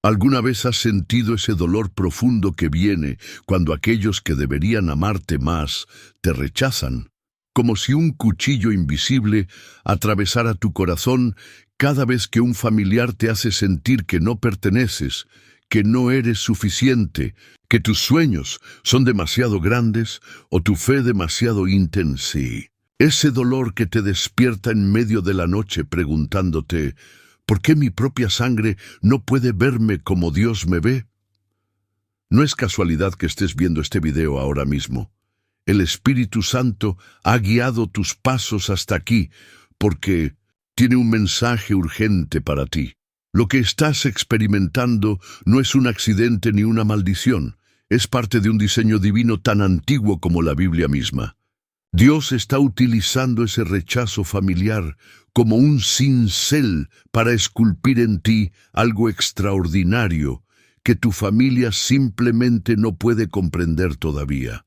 ¿Alguna vez has sentido ese dolor profundo que viene cuando aquellos que deberían amarte más te rechazan? Como si un cuchillo invisible atravesara tu corazón cada vez que un familiar te hace sentir que no perteneces, que no eres suficiente, que tus sueños son demasiado grandes o tu fe demasiado intensa. Ese dolor que te despierta en medio de la noche preguntándote, ¿por qué mi propia sangre no puede verme como Dios me ve? No es casualidad que estés viendo este video ahora mismo. El Espíritu Santo ha guiado tus pasos hasta aquí porque tiene un mensaje urgente para ti. Lo que estás experimentando no es un accidente ni una maldición. Es parte de un diseño divino tan antiguo como la Biblia misma. Dios está utilizando ese rechazo familiar como un cincel para esculpir en ti algo extraordinario que tu familia simplemente no puede comprender todavía.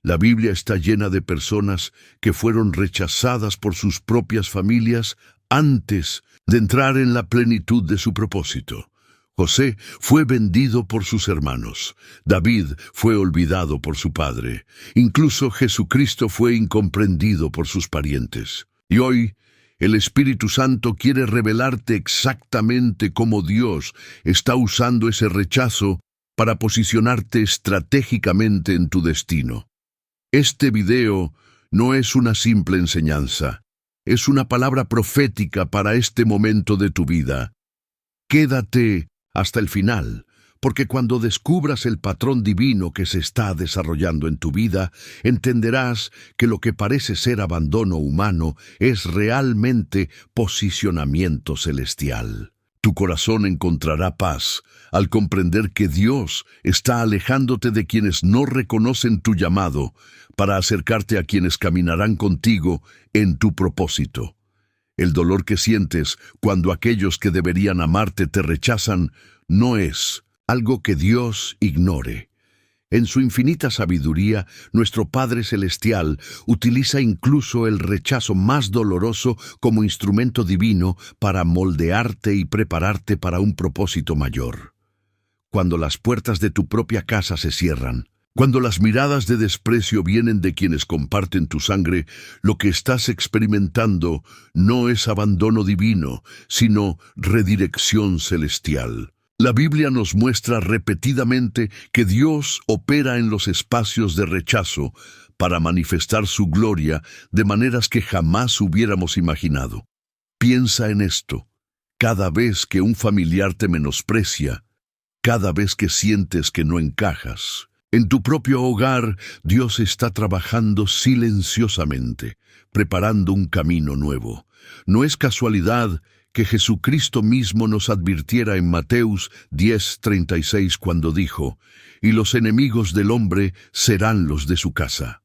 La Biblia está llena de personas que fueron rechazadas por sus propias familias antes de entrar en la plenitud de su propósito. José fue vendido por sus hermanos. David fue olvidado por su padre. Incluso Jesucristo fue incomprendido por sus parientes. Y hoy, el Espíritu Santo quiere revelarte exactamente cómo Dios está usando ese rechazo para posicionarte estratégicamente en tu destino. Este video no es una simple enseñanza, es una palabra profética para este momento de tu vida. Quédate hasta el final, porque cuando descubras el patrón divino que se está desarrollando en tu vida, entenderás que lo que parece ser abandono humano es realmente posicionamiento celestial. Tu corazón encontrará paz al comprender que Dios está alejándote de quienes no reconocen tu llamado para acercarte a quienes caminarán contigo en tu propósito. El dolor que sientes cuando aquellos que deberían amarte te rechazan no es algo que Dios ignore. En su infinita sabiduría, nuestro Padre Celestial utiliza incluso el rechazo más doloroso como instrumento divino para moldearte y prepararte para un propósito mayor. Cuando las puertas de tu propia casa se cierran, cuando las miradas de desprecio vienen de quienes comparten tu sangre, lo que estás experimentando no es abandono divino, sino redirección celestial. La Biblia nos muestra repetidamente que Dios opera en los espacios de rechazo para manifestar su gloria de maneras que jamás hubiéramos imaginado. Piensa en esto. Cada vez que un familiar te menosprecia, cada vez que sientes que no encajas, en tu propio hogar, Dios está trabajando silenciosamente, preparando un camino nuevo. No es casualidad que Jesucristo mismo nos advirtiera en Mateos 10:36 cuando dijo, «Y los enemigos del hombre serán los de su casa».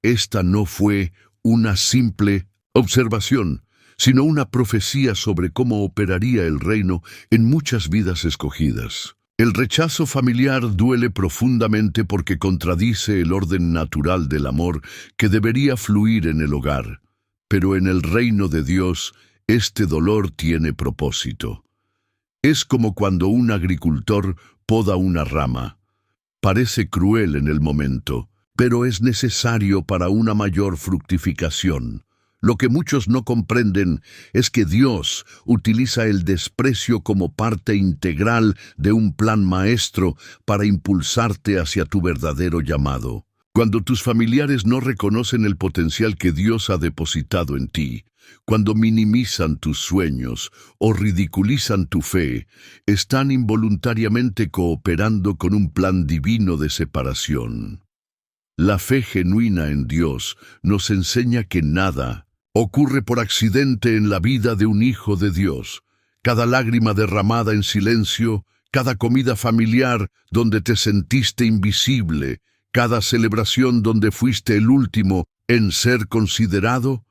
Esta no fue una simple observación, sino una profecía sobre cómo operaría el reino en muchas vidas escogidas. El rechazo familiar duele profundamente porque contradice el orden natural del amor que debería fluir en el hogar. Pero en el reino de Dios, este dolor tiene propósito. Es como cuando un agricultor poda una rama. Parece cruel en el momento, pero es necesario para una mayor fructificación. Lo que muchos no comprenden es que Dios utiliza el desprecio como parte integral de un plan maestro para impulsarte hacia tu verdadero llamado. Cuando tus familiares no reconocen el potencial que Dios ha depositado en ti, cuando minimizan tus sueños o ridiculizan tu fe, están involuntariamente cooperando con un plan divino de separación. La fe genuina en Dios nos enseña que nada ocurre por accidente en la vida de un hijo de Dios. Cada lágrima derramada en silencio, cada comida familiar donde te sentiste invisible, cada celebración donde fuiste el último en ser considerado,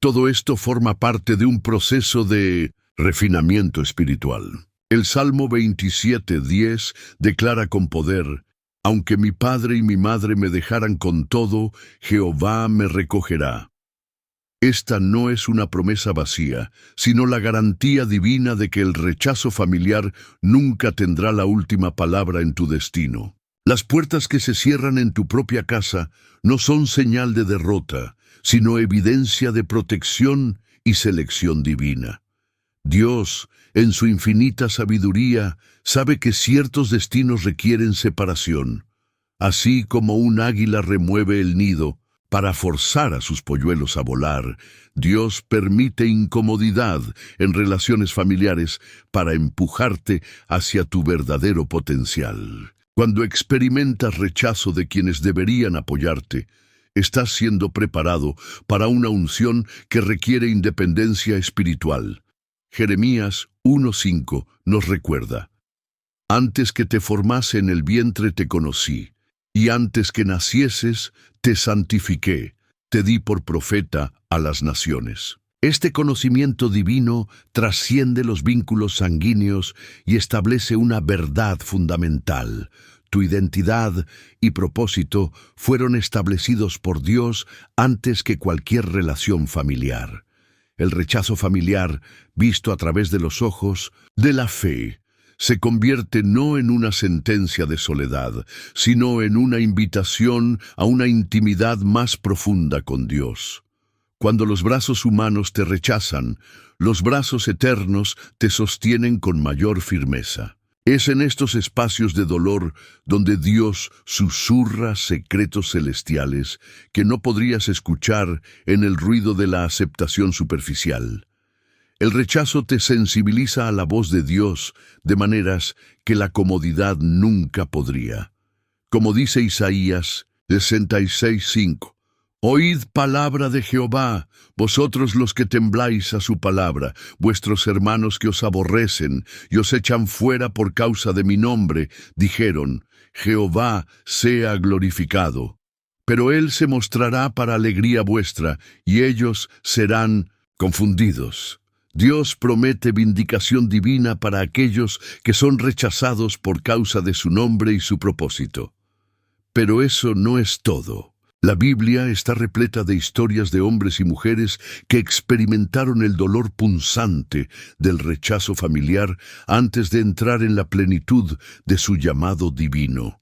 todo esto forma parte de un proceso de refinamiento espiritual. El Salmo 27:10 declara con poder, «Aunque mi padre y mi madre me dejaran con todo, Jehová me recogerá». Esta no es una promesa vacía, sino la garantía divina de que el rechazo familiar nunca tendrá la última palabra en tu destino. Las puertas que se cierran en tu propia casa no son señal de derrota, sino evidencia de protección y selección divina. Dios, en su infinita sabiduría, sabe que ciertos destinos requieren separación. Así como un águila remueve el nido para forzar a sus polluelos a volar, Dios permite incomodidad en relaciones familiares para empujarte hacia tu verdadero potencial. Cuando experimentas rechazo de quienes deberían apoyarte, estás siendo preparado para una unción que requiere independencia espiritual. Jeremías 1:5 nos recuerda: Antes que te formase en el vientre te conocí, y antes que nacieses te santifiqué, te di por profeta a las naciones. Este conocimiento divino trasciende los vínculos sanguíneos y establece una verdad fundamental. Tu identidad y propósito fueron establecidos por Dios antes que cualquier relación familiar. El rechazo familiar, visto a través de los ojos de la fe, se convierte no en una sentencia de soledad, sino en una invitación a una intimidad más profunda con Dios. Cuando los brazos humanos te rechazan, los brazos eternos te sostienen con mayor firmeza. Es en estos espacios de dolor donde Dios susurra secretos celestiales que no podrías escuchar en el ruido de la aceptación superficial. El rechazo te sensibiliza a la voz de Dios de maneras que la comodidad nunca podría. Como dice Isaías 66:5, Oíd palabra de Jehová, vosotros los que tembláis a su palabra, vuestros hermanos que os aborrecen y os echan fuera por causa de mi nombre, dijeron, Jehová sea glorificado. Pero él se mostrará para alegría vuestra, y ellos serán confundidos. Dios promete vindicación divina para aquellos que son rechazados por causa de su nombre y su propósito. Pero eso no es todo. La Biblia está repleta de historias de hombres y mujeres que experimentaron el dolor punzante del rechazo familiar antes de entrar en la plenitud de su llamado divino.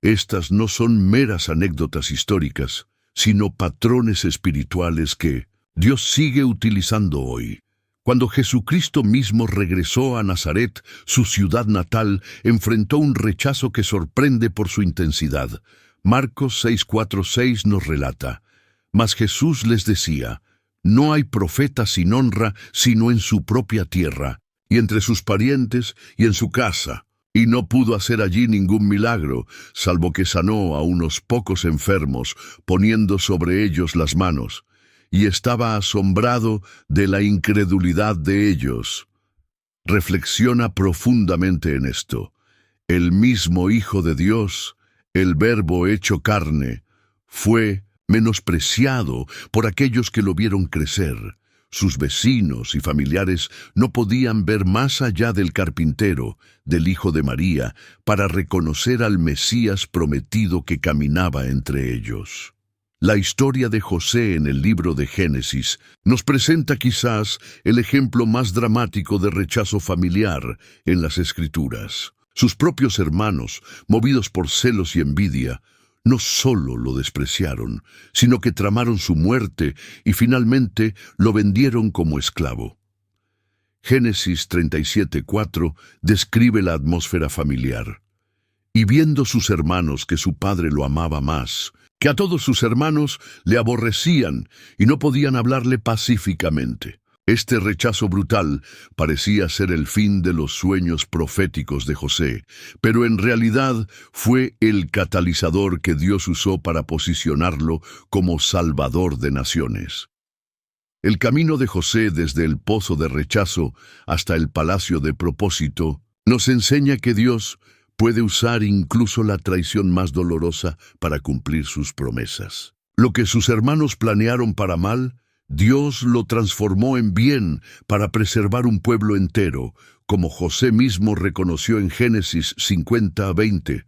Estas no son meras anécdotas históricas, sino patrones espirituales que Dios sigue utilizando hoy. Cuando Jesucristo mismo regresó a Nazaret, su ciudad natal, enfrentó un rechazo que sorprende por su intensidad. Marcos 6:4-6 nos relata: Mas Jesús les decía, no hay profeta sin honra sino en su propia tierra, y entre sus parientes y en su casa. Y no pudo hacer allí ningún milagro, salvo que sanó a unos pocos enfermos, poniendo sobre ellos las manos. Y estaba asombrado de la incredulidad de ellos. Reflexiona profundamente en esto. El mismo Hijo de Dios, el Verbo hecho carne, fue menospreciado por aquellos que lo vieron crecer. Sus vecinos y familiares no podían ver más allá del carpintero, del Hijo de María, para reconocer al Mesías prometido que caminaba entre ellos. La historia de José en el libro de Génesis nos presenta quizás el ejemplo más dramático de rechazo familiar en las Escrituras. Sus propios hermanos, movidos por celos y envidia, no solo lo despreciaron, sino que tramaron su muerte y finalmente lo vendieron como esclavo. Génesis 37:4 describe la atmósfera familiar. Y viendo sus hermanos que su padre lo amaba más, que a todos sus hermanos le aborrecían y no podían hablarle pacíficamente. Este rechazo brutal parecía ser el fin de los sueños proféticos de José, pero en realidad fue el catalizador que Dios usó para posicionarlo como Salvador de naciones. El camino de José desde el pozo de rechazo hasta el palacio de propósito nos enseña que Dios puede usar incluso la traición más dolorosa para cumplir sus promesas. Lo que sus hermanos planearon para mal, Dios lo transformó en bien para preservar un pueblo entero, como José mismo reconoció en Génesis 50:20.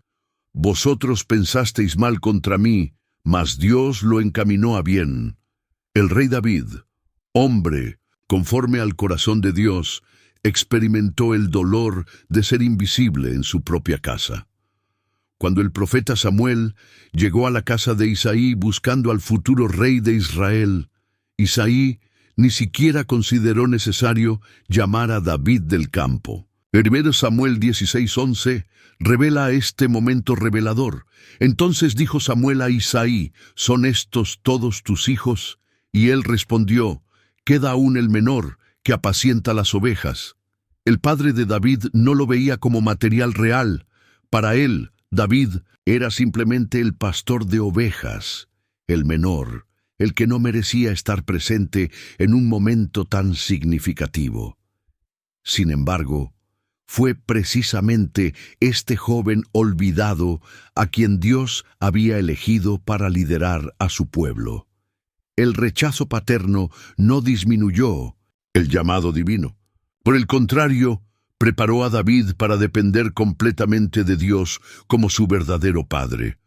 Vosotros pensasteis mal contra mí, mas Dios lo encaminó a bien. El rey David, hombre conforme al corazón de Dios, experimentó el dolor de ser invisible en su propia casa. Cuando el profeta Samuel llegó a la casa de Isaí buscando al futuro rey de Israel, Isaí ni siquiera consideró necesario llamar a David del campo. 1 Samuel 16:11 revela este momento revelador. Entonces dijo Samuel a Isaí: ¿son estos todos tus hijos? Y él respondió: queda aún el menor, que apacienta las ovejas. El padre de David no lo veía como material real. Para él, David era simplemente el pastor de ovejas, el menor, el que no merecía estar presente en un momento tan significativo. Sin embargo, fue precisamente este joven olvidado a quien Dios había elegido para liderar a su pueblo. El rechazo paterno no disminuyó el llamado divino. Por el contrario, preparó a David para depender completamente de Dios como su verdadero padre.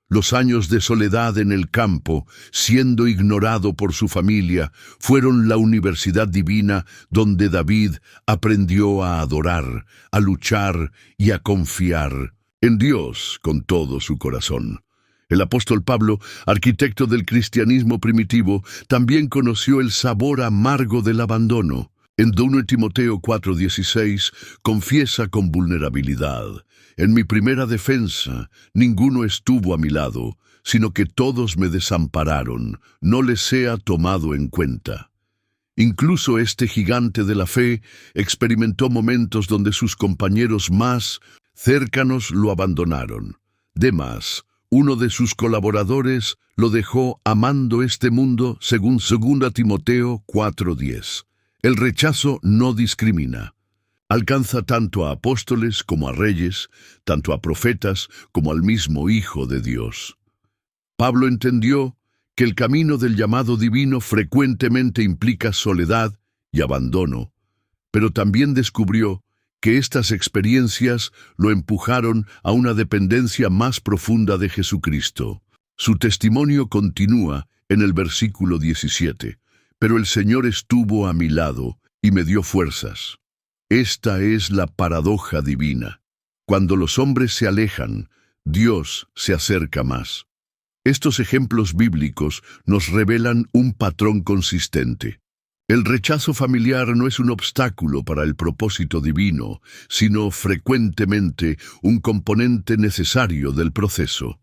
Los años de soledad en el campo, siendo ignorado por su familia, fueron la universidad divina donde David aprendió a adorar, a luchar y a confiar en Dios con todo su corazón. El apóstol Pablo, arquitecto del cristianismo primitivo, también conoció el sabor amargo del abandono. En 1 Timoteo 4:16 confiesa con vulnerabilidad: en mi primera defensa ninguno estuvo a mi lado, sino que todos me desampararon, no les sea tomado en cuenta. Incluso este gigante de la fe experimentó momentos donde sus compañeros más cercanos lo abandonaron. Demas, uno de sus colaboradores, lo dejó amando este mundo, según 2 Timoteo 4:10. El rechazo no discrimina. Alcanza tanto a apóstoles como a reyes, tanto a profetas como al mismo Hijo de Dios. Pablo entendió que el camino del llamado divino frecuentemente implica soledad y abandono, pero también descubrió que estas experiencias lo empujaron a una dependencia más profunda de Jesucristo. Su testimonio continúa en el versículo 17. Pero el Señor estuvo a mi lado y me dio fuerzas. Esta es la paradoja divina. Cuando los hombres se alejan, Dios se acerca más. Estos ejemplos bíblicos nos revelan un patrón consistente. El rechazo familiar no es un obstáculo para el propósito divino, sino frecuentemente un componente necesario del proceso.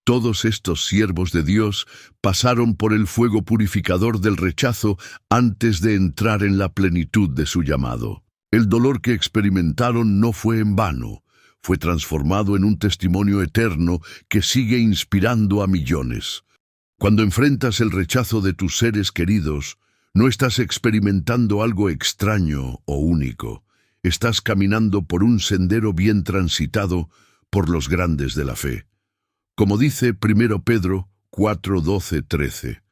Todos estos siervos de Dios pasaron por el fuego purificador del rechazo antes de entrar en la plenitud de su llamado. El dolor que experimentaron no fue en vano, fue transformado en un testimonio eterno que sigue inspirando a millones. Cuando enfrentas el rechazo de tus seres queridos, no estás experimentando algo extraño o único. Estás caminando por un sendero bien transitado por los grandes de la fe. Como dice 1 Pedro 4:12-13,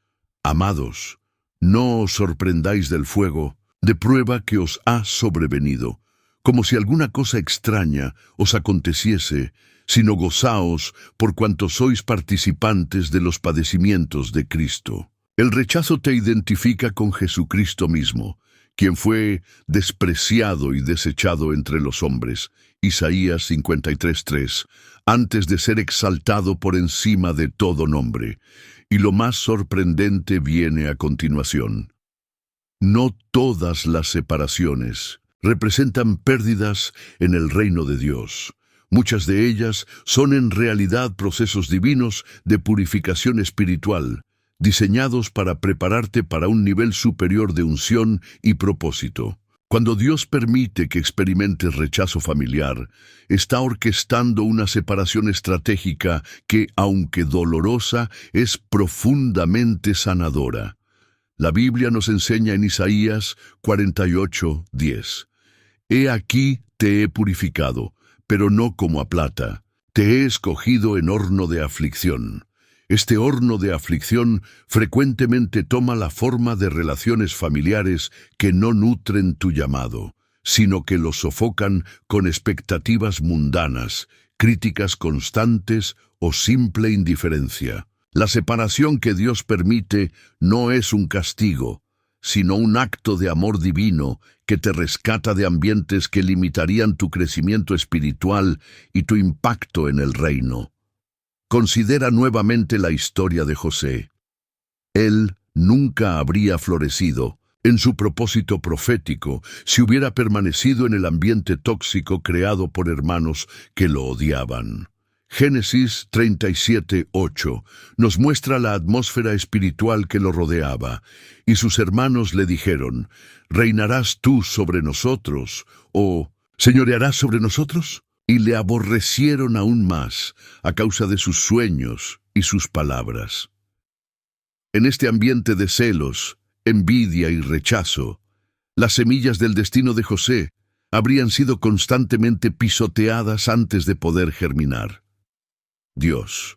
amados, no os sorprendáis del fuego, de prueba que os ha sobrevenido, como si alguna cosa extraña os aconteciese, sino gozaos por cuanto sois participantes de los padecimientos de Cristo. El rechazo te identifica con Jesucristo mismo, quien fue despreciado y desechado entre los hombres, Isaías 53:3, antes de ser exaltado por encima de todo nombre. Y lo más sorprendente viene a continuación. No todas las separaciones representan pérdidas en el reino de Dios. Muchas de ellas son en realidad procesos divinos de purificación espiritual, diseñados para prepararte para un nivel superior de unción y propósito. Cuando Dios permite que experimentes rechazo familiar, está orquestando una separación estratégica que, aunque dolorosa, es profundamente sanadora. La Biblia nos enseña en Isaías 48:10. He aquí te he purificado, pero no como a plata. Te he escogido en horno de aflicción. Este horno de aflicción frecuentemente toma la forma de relaciones familiares que no nutren tu llamado, sino que lo sofocan con expectativas mundanas, críticas constantes o simple indiferencia. La separación que Dios permite no es un castigo, sino un acto de amor divino que te rescata de ambientes que limitarían tu crecimiento espiritual y tu impacto en el reino. Considera nuevamente la historia de José. Él nunca habría florecido en su propósito profético si hubiera permanecido en el ambiente tóxico creado por hermanos que lo odiaban. Génesis 37:8 nos muestra la atmósfera espiritual que lo rodeaba, y sus hermanos le dijeron: ¿Reinarás tú sobre nosotros? ¿O señorearás sobre nosotros? Y le aborrecieron aún más a causa de sus sueños y sus palabras. En este ambiente de celos, envidia y rechazo, las semillas del destino de José habrían sido constantemente pisoteadas antes de poder germinar. Dios,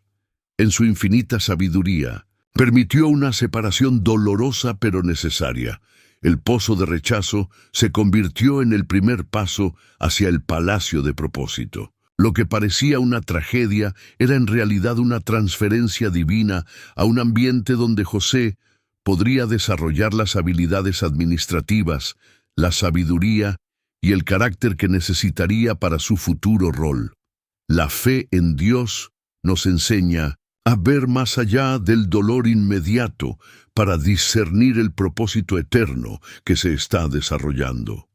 en su infinita sabiduría, permitió una separación dolorosa pero necesaria. El pozo de rechazo se convirtió en el primer paso hacia el palacio de propósito. Lo que parecía una tragedia era en realidad una transferencia divina a un ambiente donde José podría desarrollar las habilidades administrativas, la sabiduría y el carácter que necesitaría para su futuro rol. La fe en Dios nos enseña a ver más allá del dolor inmediato para discernir el propósito eterno que se está desarrollando.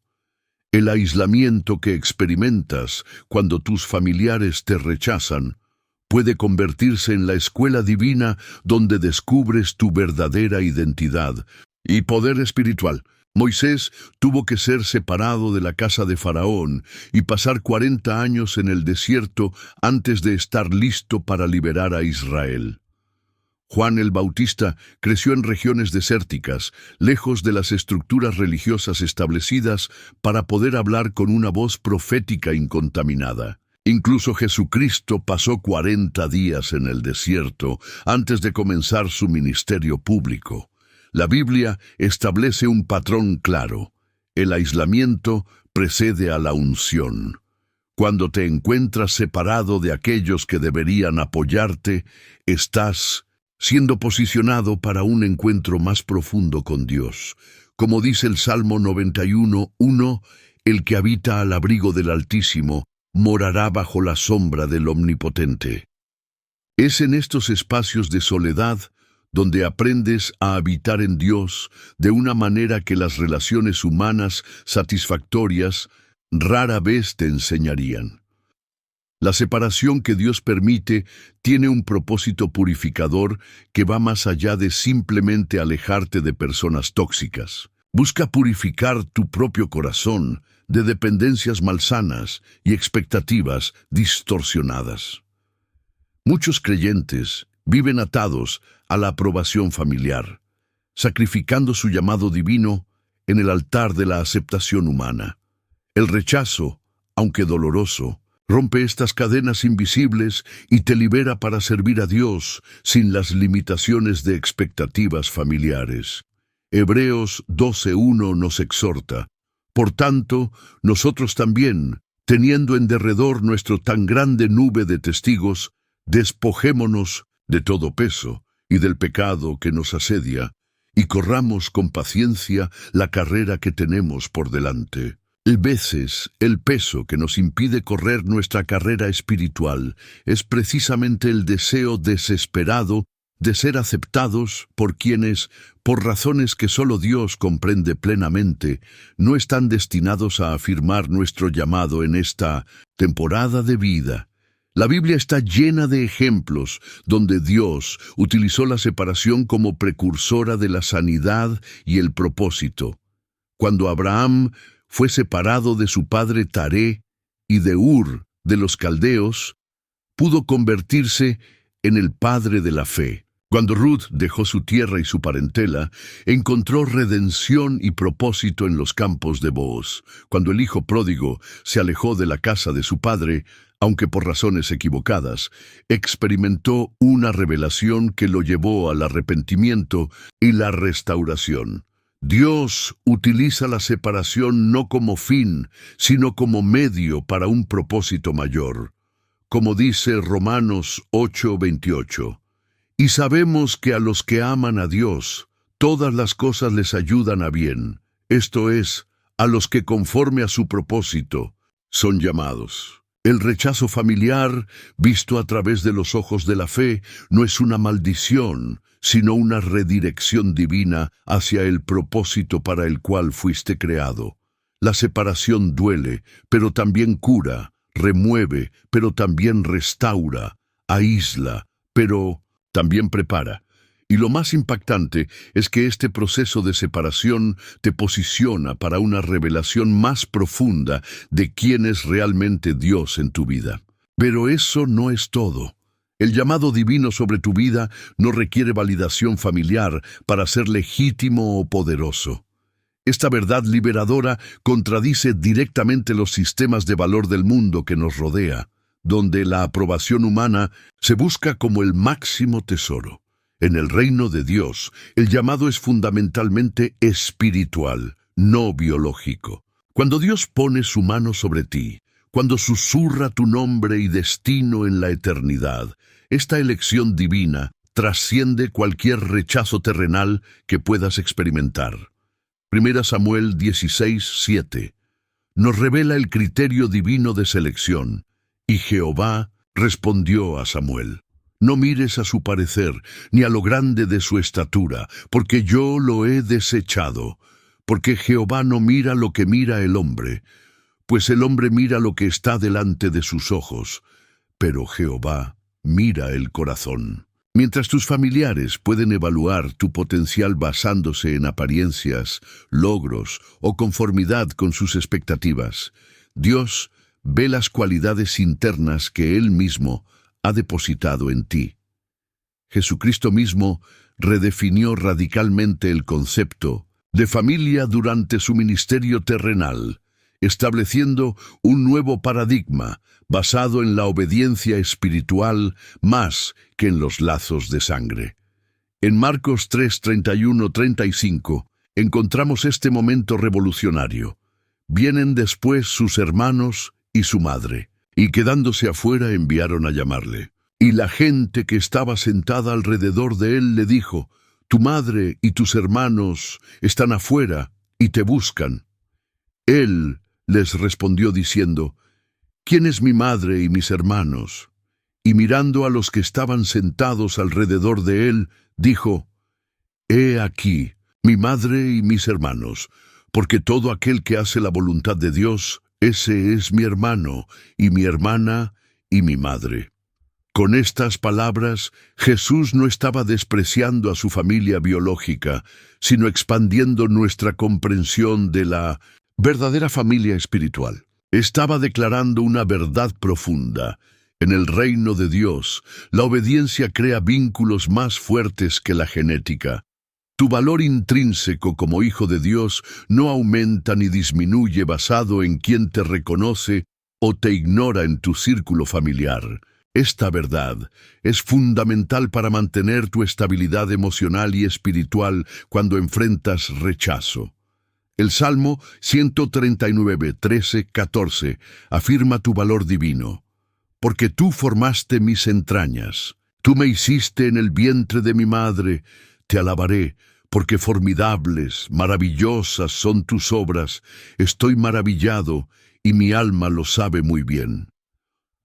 El aislamiento que experimentas cuando tus familiares te rechazan puede convertirse en la escuela divina donde descubres tu verdadera identidad y poder espiritual. Moisés tuvo que ser separado de la casa de Faraón y pasar 40 años en el desierto antes de estar listo para liberar a Israel. Juan el Bautista creció en regiones desérticas, lejos de las estructuras religiosas establecidas para poder hablar con una voz profética incontaminada. Incluso Jesucristo pasó 40 días en el desierto antes de comenzar su ministerio público. La Biblia establece un patrón claro: el aislamiento precede a la unción. Cuando te encuentras separado de aquellos que deberían apoyarte, estás siendo posicionado para un encuentro más profundo con Dios. Como dice el Salmo 91:1, el que habita al abrigo del Altísimo morará bajo la sombra del Omnipotente. Es en estos espacios de soledad donde aprendes a habitar en Dios de una manera que las relaciones humanas satisfactorias rara vez te enseñarían. La separación que Dios permite tiene un propósito purificador que va más allá de simplemente alejarte de personas tóxicas. Busca purificar tu propio corazón de dependencias malsanas y expectativas distorsionadas. Muchos creyentes viven atados a la aprobación familiar, sacrificando su llamado divino en el altar de la aceptación humana. El rechazo, aunque doloroso, rompe estas cadenas invisibles y te libera para servir a Dios sin las limitaciones de expectativas familiares. Hebreos 12:1 nos exhorta: por tanto, nosotros también, teniendo en derredor nuestro tan grande nube de testigos, despojémonos de todo peso y del pecado que nos asedia, y corramos con paciencia la carrera que tenemos por delante. A veces, el peso que nos impide correr nuestra carrera espiritual es precisamente el deseo desesperado de ser aceptados por quienes, por razones que solo Dios comprende plenamente, no están destinados a afirmar nuestro llamado en esta temporada de vida. La Biblia está llena de ejemplos donde Dios utilizó la separación como precursora de la sanidad y el propósito. Cuando Abraham fue separado de su padre Taré y de Ur de los caldeos, pudo convertirse en el padre de la fe. Cuando Ruth dejó su tierra y su parentela, encontró redención y propósito en los campos de Booz. Cuando el hijo pródigo se alejó de la casa de su padre, aunque por razones equivocadas, experimentó una revelación que lo llevó al arrepentimiento y la restauración. Dios utiliza la separación no como fin, sino como medio para un propósito mayor. Como dice Romanos 8:28, Y sabemos que a los que aman a Dios, todas las cosas les ayudan a bien, esto es, a los que conforme a su propósito son llamados. El rechazo familiar, visto a través de los ojos de la fe, no es una maldición, sino una redirección divina hacia el propósito para el cual fuiste creado. La separación duele, pero también cura, remueve, pero también restaura, aísla, pero también prepara. Y lo más impactante es que este proceso de separación te posiciona para una revelación más profunda de quién es realmente Dios en tu vida. Pero eso no es todo. El llamado divino sobre tu vida no requiere validación familiar para ser legítimo o poderoso. Esta verdad liberadora contradice directamente los sistemas de valor del mundo que nos rodea, donde la aprobación humana se busca como el máximo tesoro. En el reino de Dios, el llamado es fundamentalmente espiritual, no biológico. Cuando Dios pone su mano sobre ti, cuando susurra tu nombre y destino en la eternidad, esta elección divina trasciende cualquier rechazo terrenal que puedas experimentar. 1 Samuel 16:7 nos revela el criterio divino de selección, y Jehová respondió a Samuel: no mires a su parecer, ni a lo grande de su estatura, porque yo lo he desechado. Porque Jehová no mira lo que mira el hombre, pues el hombre mira lo que está delante de sus ojos, pero Jehová mira el corazón. Mientras tus familiares pueden evaluar tu potencial basándose en apariencias, logros o conformidad con sus expectativas, Dios ve las cualidades internas que Él mismo ha depositado en ti. Jesucristo mismo redefinió radicalmente el concepto de familia durante su ministerio terrenal, estableciendo un nuevo paradigma basado en la obediencia espiritual más que en los lazos de sangre. En Marcos 3:31-35 encontramos este momento revolucionario. Vienen después sus hermanos y su madre, y quedándose afuera enviaron a llamarle. Y la gente que estaba sentada alrededor de él le dijo: tu madre y tus hermanos están afuera y te buscan. Él les respondió diciendo: ¿quién es mi madre y mis hermanos? Y mirando a los que estaban sentados alrededor de él, dijo: he aquí mi madre y mis hermanos, porque todo aquel que hace la voluntad de Dios, ese es mi hermano, y mi hermana, y mi madre. Con estas palabras, Jesús no estaba despreciando a su familia biológica, sino expandiendo nuestra comprensión de la verdadera familia espiritual. Estaba declarando una verdad profunda. En el reino de Dios, la obediencia crea vínculos más fuertes que la genética. Tu valor intrínseco como hijo de Dios no aumenta ni disminuye basado en quién te reconoce o te ignora en tu círculo familiar. Esta verdad es fundamental para mantener tu estabilidad emocional y espiritual cuando enfrentas rechazo. El Salmo 139, 13, 14 afirma tu valor divino. Porque tú formaste mis entrañas, tú me hiciste en el vientre de mi madre, te alabaré, porque formidables, maravillosas son tus obras, estoy maravillado, y mi alma lo sabe muy bien.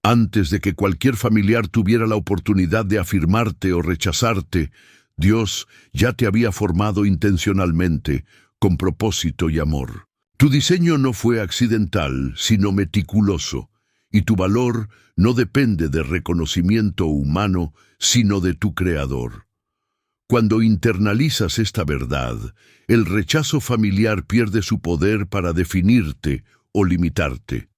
Antes de que cualquier familiar tuviera la oportunidad de afirmarte o rechazarte, Dios ya te había formado intencionalmente, con propósito y amor. Tu diseño no fue accidental, sino meticuloso, y tu valor no depende de reconocimiento humano, sino de tu Creador. Cuando internalizas esta verdad, el rechazo familiar pierde su poder para definirte o limitarte.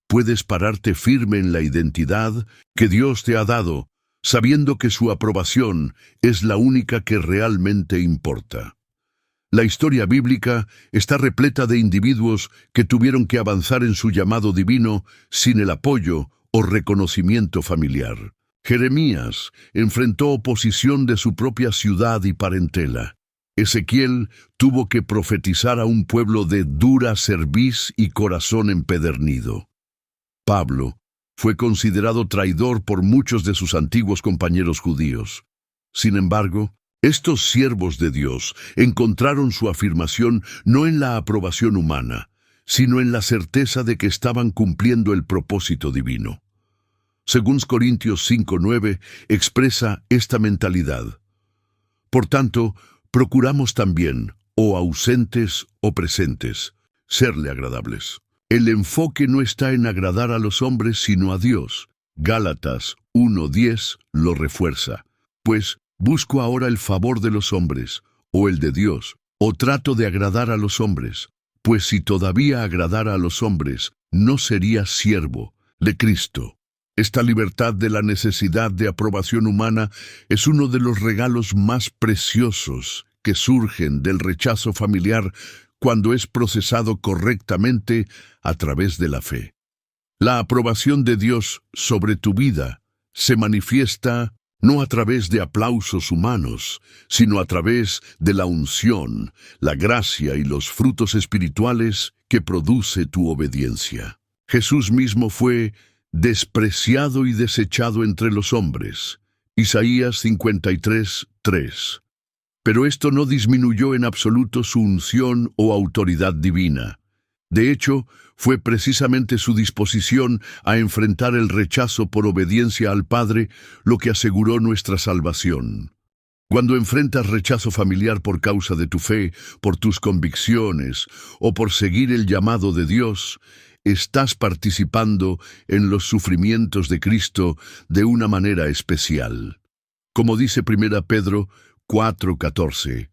Puedes pararte firme en la identidad que Dios te ha dado, sabiendo que su aprobación es la única que realmente importa. La historia bíblica está repleta de individuos que tuvieron que avanzar en su llamado divino sin el apoyo o reconocimiento familiar. Jeremías enfrentó oposición de su propia ciudad y parentela. Ezequiel tuvo que profetizar a un pueblo de dura cerviz y corazón empedernido. Pablo fue considerado traidor por muchos de sus antiguos compañeros judíos. Sin embargo, estos siervos de Dios encontraron su afirmación no en la aprobación humana, sino en la certeza de que estaban cumpliendo el propósito divino. Según Corintios 5:9 expresa esta mentalidad. Por tanto, procuramos también, o ausentes o presentes, serle agradables. El enfoque no está en agradar a los hombres sino a Dios. Gálatas 1:10 lo refuerza. Pues, ¿busco ahora el favor de los hombres, o el de Dios, o trato de agradar a los hombres? Pues si todavía agradara a los hombres, no sería siervo de Cristo. Esta libertad de la necesidad de aprobación humana es uno de los regalos más preciosos que surgen del rechazo familiar cuando es procesado correctamente a través de la fe. La aprobación de Dios sobre tu vida se manifiesta no a través de aplausos humanos, sino a través de la unción, la gracia y los frutos espirituales que produce tu obediencia. Jesús mismo fue despreciado y desechado entre los hombres. Isaías 53:3. Pero esto no disminuyó en absoluto su unción o autoridad divina. De hecho, fue precisamente su disposición a enfrentar el rechazo por obediencia al Padre lo que aseguró nuestra salvación. Cuando enfrentas rechazo familiar por causa de tu fe, por tus convicciones o por seguir el llamado de Dios, estás participando en los sufrimientos de Cristo de una manera especial. Como dice 1 Pedro 4:14,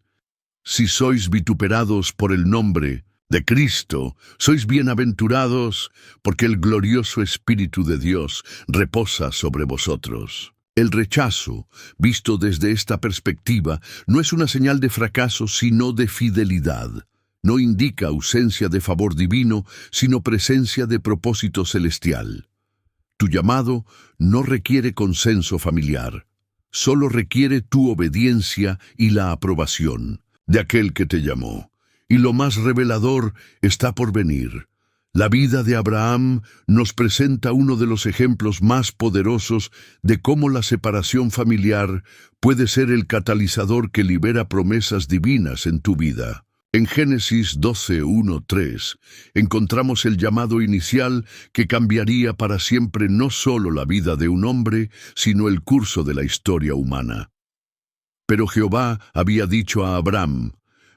si sois vituperados por el nombre de Cristo, sois bienaventurados, porque el glorioso Espíritu de Dios reposa sobre vosotros. El rechazo, visto desde esta perspectiva, no es una señal de fracaso, sino de fidelidad. No indica ausencia de favor divino, sino presencia de propósito celestial. Tu llamado no requiere consenso familiar, solo requiere tu obediencia y la aprobación de aquel que te llamó. Y lo más revelador está por venir. La vida de Abraham nos presenta uno de los ejemplos más poderosos de cómo la separación familiar puede ser el catalizador que libera promesas divinas en tu vida. En Génesis 12:1-3 encontramos el llamado inicial que cambiaría para siempre no solo la vida de un hombre, sino el curso de la historia humana. Pero Jehová había dicho a Abraham: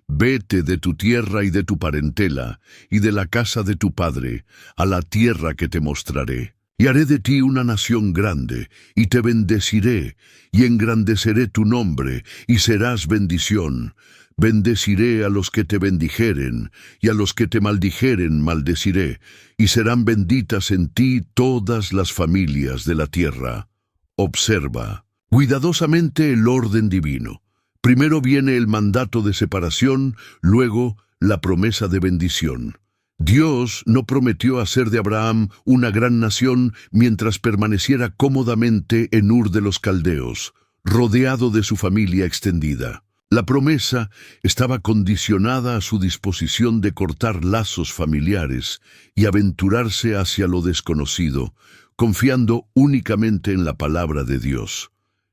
vete de tu tierra y de tu parentela, y de la casa de tu padre, a la tierra que te mostraré. Y haré de ti una nación grande, y te bendeciré, y engrandeceré tu nombre, y serás bendición. Bendeciré a los que te bendijeren, y a los que te maldijeren maldeciré, y serán benditas en ti todas las familias de la tierra. Observa cuidadosamente el orden divino. Primero viene el mandato de separación, luego la promesa de bendición. Dios no prometió hacer de Abraham una gran nación mientras permaneciera cómodamente en Ur de los Caldeos, rodeado de su familia extendida. La promesa estaba condicionada a su disposición de cortar lazos familiares y aventurarse hacia lo desconocido, confiando únicamente en la palabra de Dios.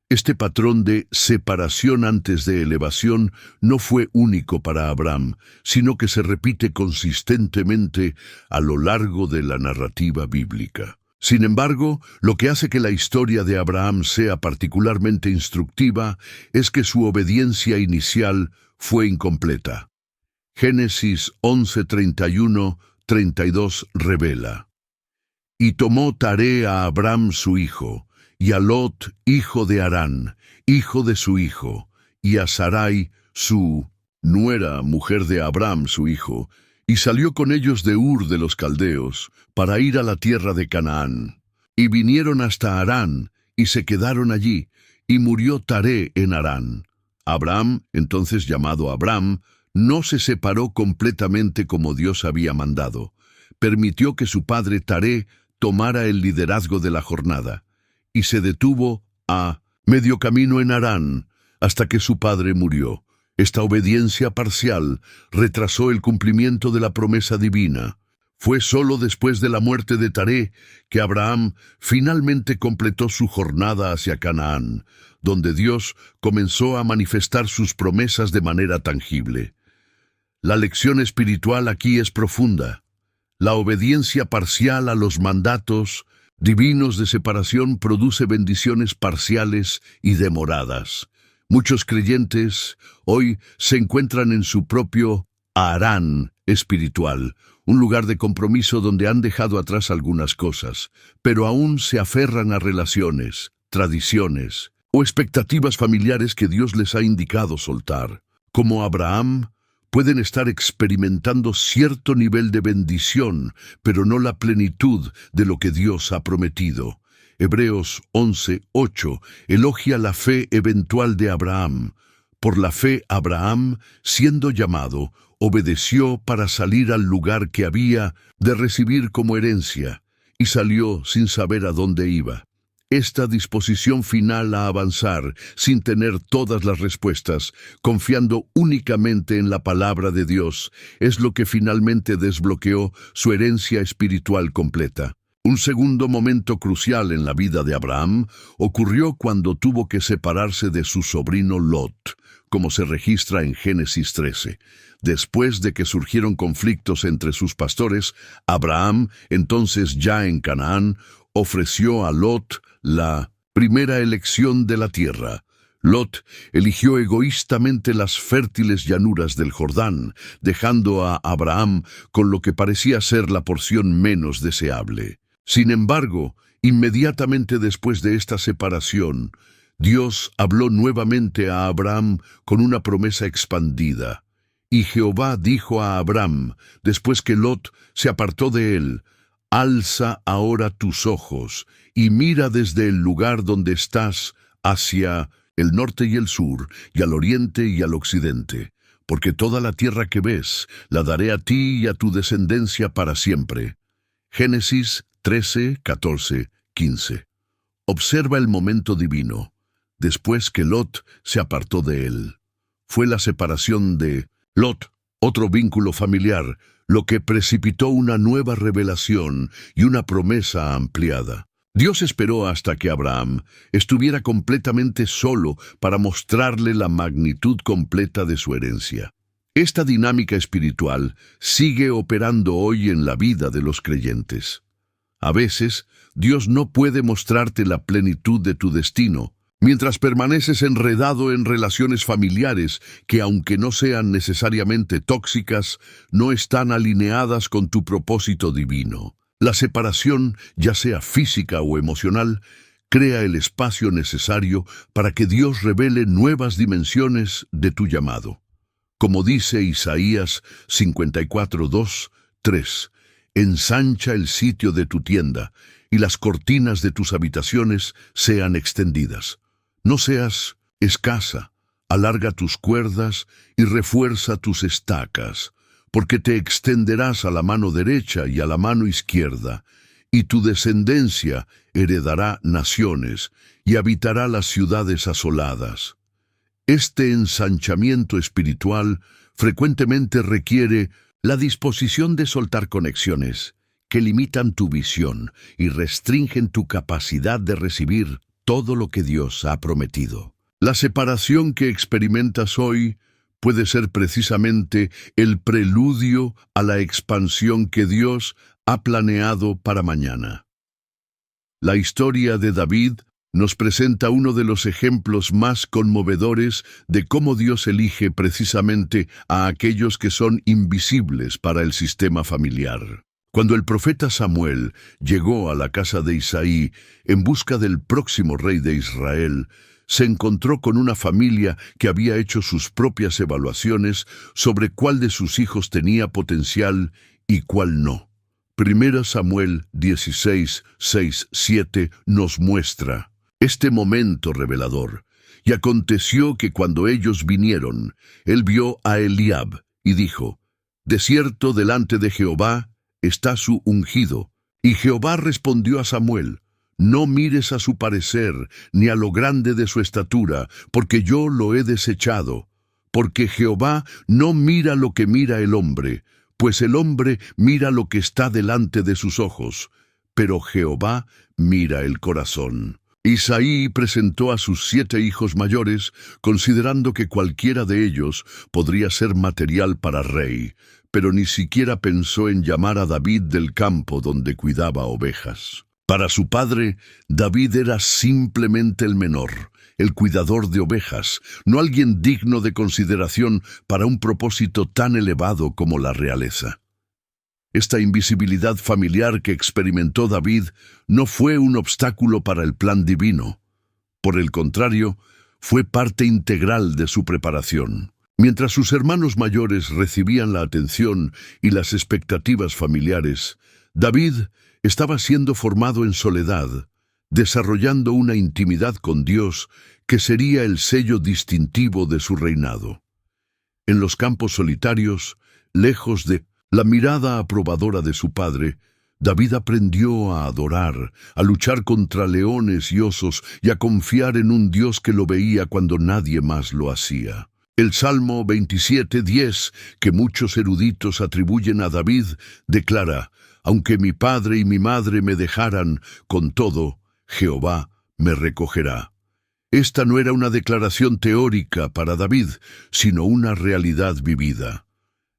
Este patrón de separación antes de elevación no fue único para Abraham, sino que se repite consistentemente a lo largo de la narrativa bíblica. Sin embargo, lo que hace que la historia de Abraham sea particularmente instructiva es que su obediencia inicial fue incompleta. Génesis 11:31-32 revela: y tomó Taré a Abraham su hijo, y a Lot, hijo de Harán, hijo de su hijo, y a Sarai, su nuera, mujer de Abraham su hijo, y salió con ellos de Ur de los Caldeos, para ir a la tierra de Canaán. Y vinieron hasta Harán, y se quedaron allí, y murió Taré en Harán. Abraham, entonces llamado Abram, no se separó completamente como Dios había mandado. Permitió que su padre Taré tomara el liderazgo de la jornada, y se detuvo a medio camino en Harán, hasta que su padre murió. Esta obediencia parcial retrasó el cumplimiento de la promesa divina. Fue solo después de la muerte de Taré que Abraham finalmente completó su jornada hacia Canaán, donde Dios comenzó a manifestar sus promesas de manera tangible. La lección espiritual aquí es profunda. La obediencia parcial a los mandatos divinos de separación produce bendiciones parciales y demoradas. Muchos creyentes hoy se encuentran en su propio Harán espiritual, un lugar de compromiso donde han dejado atrás algunas cosas, pero aún se aferran a relaciones, tradiciones o expectativas familiares que Dios les ha indicado soltar. Como Abraham, pueden estar experimentando cierto nivel de bendición, pero no la plenitud de lo que Dios ha prometido. Hebreos 11:8 elogia la fe eventual de Abraham. Por la fe, Abraham, siendo llamado, obedeció para salir al lugar que había de recibir como herencia, y salió sin saber a dónde iba. Esta disposición final a avanzar sin tener todas las respuestas, confiando únicamente en la palabra de Dios, es lo que finalmente desbloqueó su herencia espiritual completa. Un segundo momento crucial en la vida de Abraham ocurrió cuando tuvo que separarse de su sobrino Lot, como se registra en Génesis 13. Después de que surgieron conflictos entre sus pastores, Abraham, entonces ya en Canaán, ofreció a Lot la primera elección de la tierra. Lot eligió egoístamente las fértiles llanuras del Jordán, dejando a Abraham con lo que parecía ser la porción menos deseable. Sin embargo, inmediatamente después de esta separación, Dios habló nuevamente a Abraham con una promesa expandida. Y Jehová dijo a Abraham, después que Lot se apartó de él: «Alza ahora tus ojos y mira desde el lugar donde estás hacia el norte y el sur, y al oriente y al occidente, porque toda la tierra que ves la daré a ti y a tu descendencia para siempre». Génesis 13, 14, 15. Observa el momento divino, después que Lot se apartó de él. Fue la separación de Lot, otro vínculo familiar, lo que precipitó una nueva revelación y una promesa ampliada. Dios esperó hasta que Abraham estuviera completamente solo para mostrarle la magnitud completa de su herencia. Esta dinámica espiritual sigue operando hoy en la vida de los creyentes. A veces, Dios no puede mostrarte la plenitud de tu destino, mientras permaneces enredado en relaciones familiares que, aunque no sean necesariamente tóxicas, no están alineadas con tu propósito divino. La separación, ya sea física o emocional, crea el espacio necesario para que Dios revele nuevas dimensiones de tu llamado. Como dice Isaías 54:2, 3, «Ensancha el sitio de tu tienda, y las cortinas de tus habitaciones sean extendidas. No seas escasa, alarga tus cuerdas y refuerza tus estacas, porque te extenderás a la mano derecha y a la mano izquierda, y tu descendencia heredará naciones y habitará las ciudades asoladas». Este ensanchamiento espiritual frecuentemente requiere la disposición de soltar conexiones que limitan tu visión y restringen tu capacidad de recibir todo lo que Dios ha prometido. La separación que experimentas hoy puede ser precisamente el preludio a la expansión que Dios ha planeado para mañana. La historia de David nos presenta uno de los ejemplos más conmovedores de cómo Dios elige precisamente a aquellos que son invisibles para el sistema familiar. Cuando el profeta Samuel llegó a la casa de Isaí en busca del próximo rey de Israel, se encontró con una familia que había hecho sus propias evaluaciones sobre cuál de sus hijos tenía potencial y cuál no. 1 Samuel 16, 6, 7 nos muestra este momento revelador. «Y aconteció que cuando ellos vinieron, él vio a Eliab y dijo: De cierto delante de Jehová está su ungido. Y Jehová respondió a Samuel: No mires a su parecer, ni a lo grande de su estatura, porque yo lo he desechado. Porque Jehová no mira lo que mira el hombre, Pues el hombre mira lo que está delante de sus ojos, pero Jehová mira el corazón. Isaí presentó a sus 7 hijos mayores, considerando que cualquiera de ellos podría ser material para rey, pero ni siquiera pensó en llamar a David del campo donde cuidaba ovejas. Para su padre, David era simplemente el menor, el cuidador de ovejas, no alguien digno de consideración para un propósito tan elevado como la realeza. Esta invisibilidad familiar que experimentó David no fue un obstáculo para el plan divino. Por el contrario, fue parte integral de su preparación. Mientras sus hermanos mayores recibían la atención y las expectativas familiares, David estaba siendo formado en soledad, desarrollando una intimidad con Dios que sería el sello distintivo de su reinado. En los campos solitarios, lejos de la mirada aprobadora de su padre, David aprendió a adorar, a luchar contra leones y osos y a confiar en un Dios que lo veía cuando nadie más lo hacía. El Salmo 27:10, que muchos eruditos atribuyen a David, declara: «Aunque mi padre y mi madre me dejaran, con todo, Jehová me recogerá». Esta no era una declaración teórica para David, sino una realidad vivida.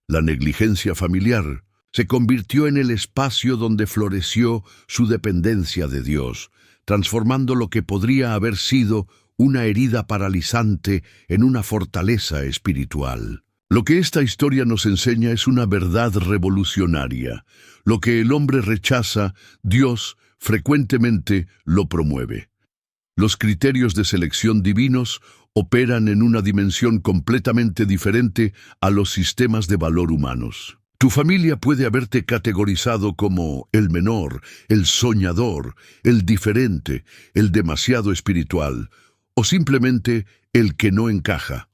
La negligencia familiar se convirtió en el espacio donde floreció su dependencia de Dios, transformando lo que podría haber sido una herida paralizante en una fortaleza espiritual. Lo que esta historia nos enseña es una verdad revolucionaria. Lo que el hombre rechaza, Dios frecuentemente lo promueve. Los criterios de selección divinos operan en una dimensión completamente diferente a los sistemas de valor humanos. Tu familia puede haberte categorizado como el menor, el soñador, el diferente, el demasiado espiritual, o simplemente el que no encaja.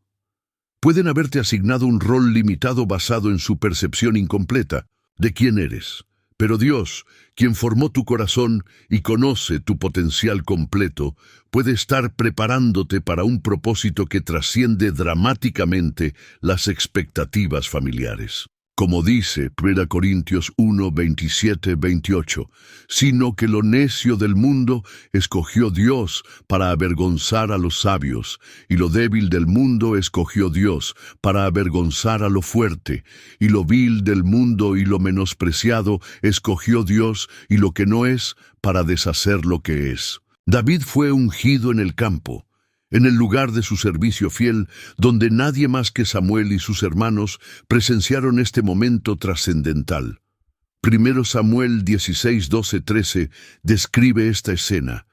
Pueden haberte asignado un rol limitado basado en su percepción incompleta de quién eres. Pero Dios, quien formó tu corazón y conoce tu potencial completo, puede estar preparándote para un propósito que trasciende dramáticamente las expectativas familiares. Como dice 1 Corintios 1, 27, 28, sino que lo necio del mundo escogió Dios para avergonzar a los sabios, y lo débil del mundo escogió Dios para avergonzar a lo fuerte, y lo vil del mundo y lo menospreciado escogió Dios, y lo que no es, para deshacer lo que es. David fue ungido en el campo, en el lugar de su servicio fiel, donde nadie más que Samuel y sus hermanos presenciaron este momento trascendental. 1 Samuel 16, 12, 13 describe esta escena.